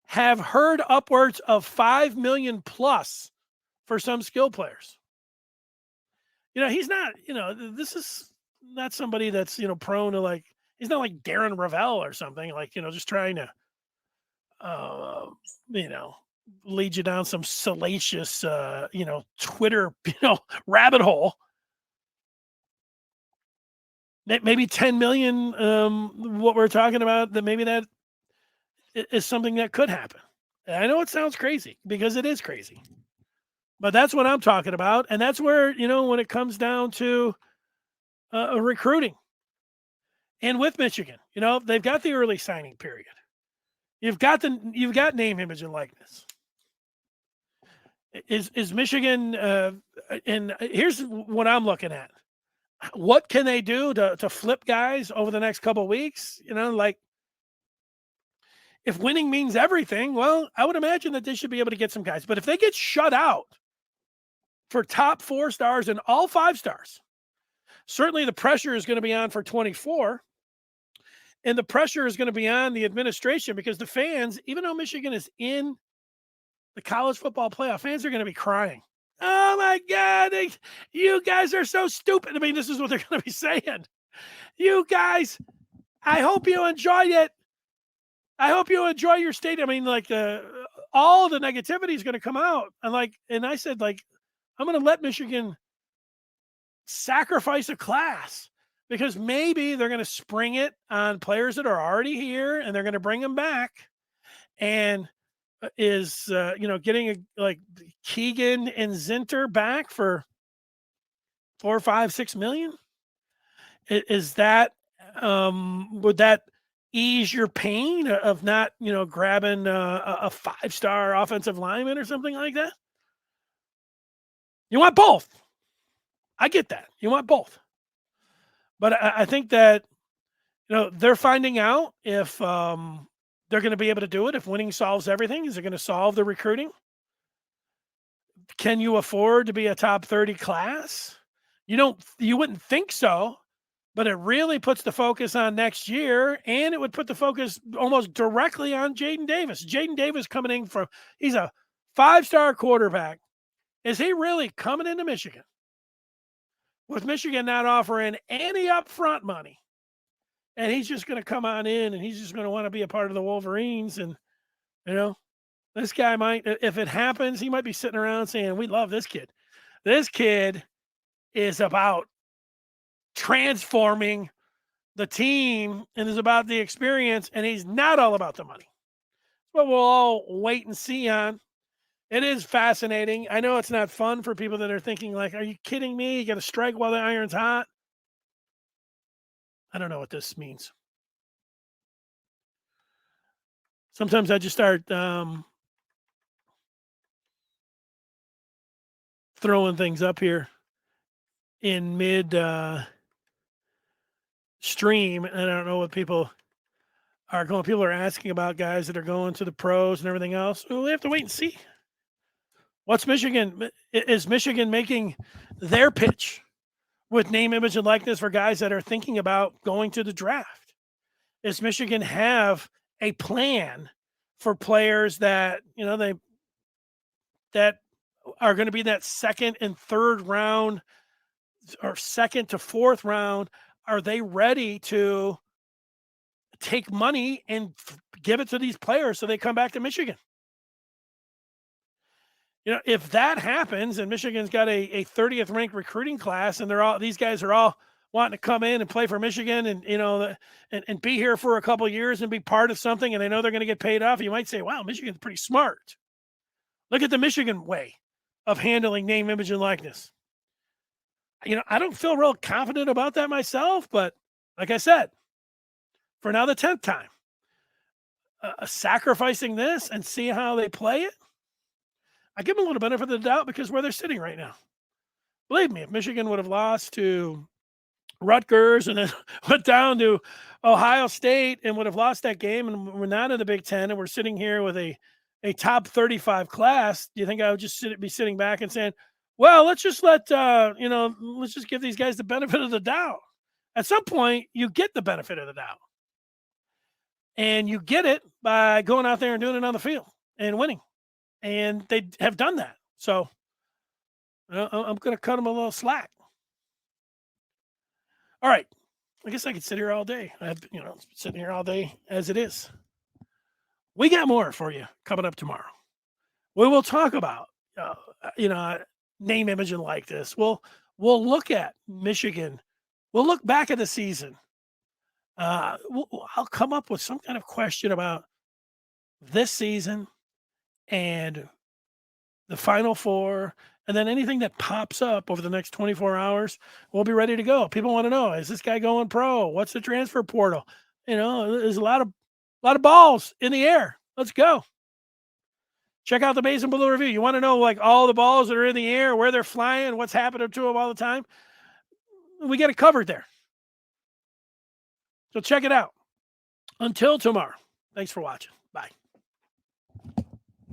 have heard upwards of 5 million plus for some skill players. He's not, this is not somebody that's, prone to he's not like Darren Ravel or something just trying to, lead you down some salacious, Twitter, rabbit hole. Maybe 10 million, what we're talking about, that maybe that is something that could happen. I know it sounds crazy because it is crazy, but that's what I'm talking about. And that's where, when it comes down to recruiting And with Michigan, they've got the early signing period. You've got name, image, and likeness. Is Michigan? And here's what I'm looking at. What can they do to flip guys over the next couple of weeks? Like if winning means everything, well, I would imagine that they should be able to get some guys. But if they get shut out for top 4 stars and all 5 stars, certainly the pressure is going to be on for 24. And the pressure is going to be on the administration because the fans, even though Michigan is in the college football playoff, fans are going to be crying. Oh my God, you guys are so stupid. I mean, this is what they're going to be saying. You guys, I hope you enjoyed it. I hope you enjoy your stadium. I mean, like all the negativity is going to come out. And I said, I'm going to let Michigan sacrifice a class because maybe they're going to spring it on players that are already here and they're going to bring them back. And is getting Keegan and Zinter back for $4, $5, $6 million? Is that would that ease your pain of not grabbing a 5-star offensive lineman or something like that? You want both. I get that. You want both. But I think that they're finding out if they're going to be able to do it. If winning solves everything, is it going to solve the recruiting? Can you afford to be a top 30 class? You wouldn't think so, but it really puts the focus on next year, and it would put the focus almost directly on Jaden Davis. Jaden Davis coming in he's a 5-star quarterback. Is he really coming into Michigan with Michigan not offering any upfront money? And he's just going to come on in and he's just going to want to be a part of the Wolverines. And, this guy might, if it happens, he might be sitting around saying, we love this kid. This kid is about transforming the team and is about the experience, and he's not all about the money. But we'll all wait and see on. It is fascinating. I know it's not fun for people that are thinking are you kidding me? You got to strike while the iron's hot. I don't know what this means. Sometimes I just start throwing things up here in mid stream, and I don't know what people are going. People are asking about guys that are going to the pros and everything else. Well, we have to wait and see. What's Michigan? Is Michigan making their pitch with name, image, and likeness for guys that are thinking about going to the draft? Does Michigan have a plan for players that that are going to be that second and third round or second to fourth round? Are they ready to take money and give it to these players so they come back to Michigan? If that happens and Michigan's got a 30th ranked recruiting class and these guys are all wanting to come in and play for Michigan and, and be here for a couple of years and be part of something, and they know they're going to get paid off, you might say, wow, Michigan's pretty smart. Look at the Michigan way of handling name, image, and likeness. I don't feel real confident about that myself, but like I said, for now the 10th time, sacrificing this and see how they play it, I give them a little benefit of the doubt because where they're sitting right now. Believe me, if Michigan would have lost to Rutgers and then went down to Ohio State and would have lost that game and we're not in the Big Ten and we're sitting here with a top 35 class, do you think I would just be sitting back and saying, well, let's just let's just give these guys the benefit of the doubt? At some point, you get the benefit of the doubt. And you get it by going out there and doing it on the field and winning. And they have done that. So I'm going to cut them a little slack. All right. I guess I could sit here all day. I've sitting here all day as it is. We got more for you coming up tomorrow. We will talk about, name, image, and likeness. We'll look at Michigan. We'll look back at the season. I'll come up with some kind of question about this season and the Final Four, and then anything that pops up over the next 24 hours, we'll be ready to go. People want to know, is this guy going pro? What's the transfer portal? There's a lot of balls in the air. Let's go. Check out the Maize and Blue review. You want to know like all the balls that are in the air, where they're flying, what's happening to them all the time? We get it covered there. So check it out. Until tomorrow, thanks for watching.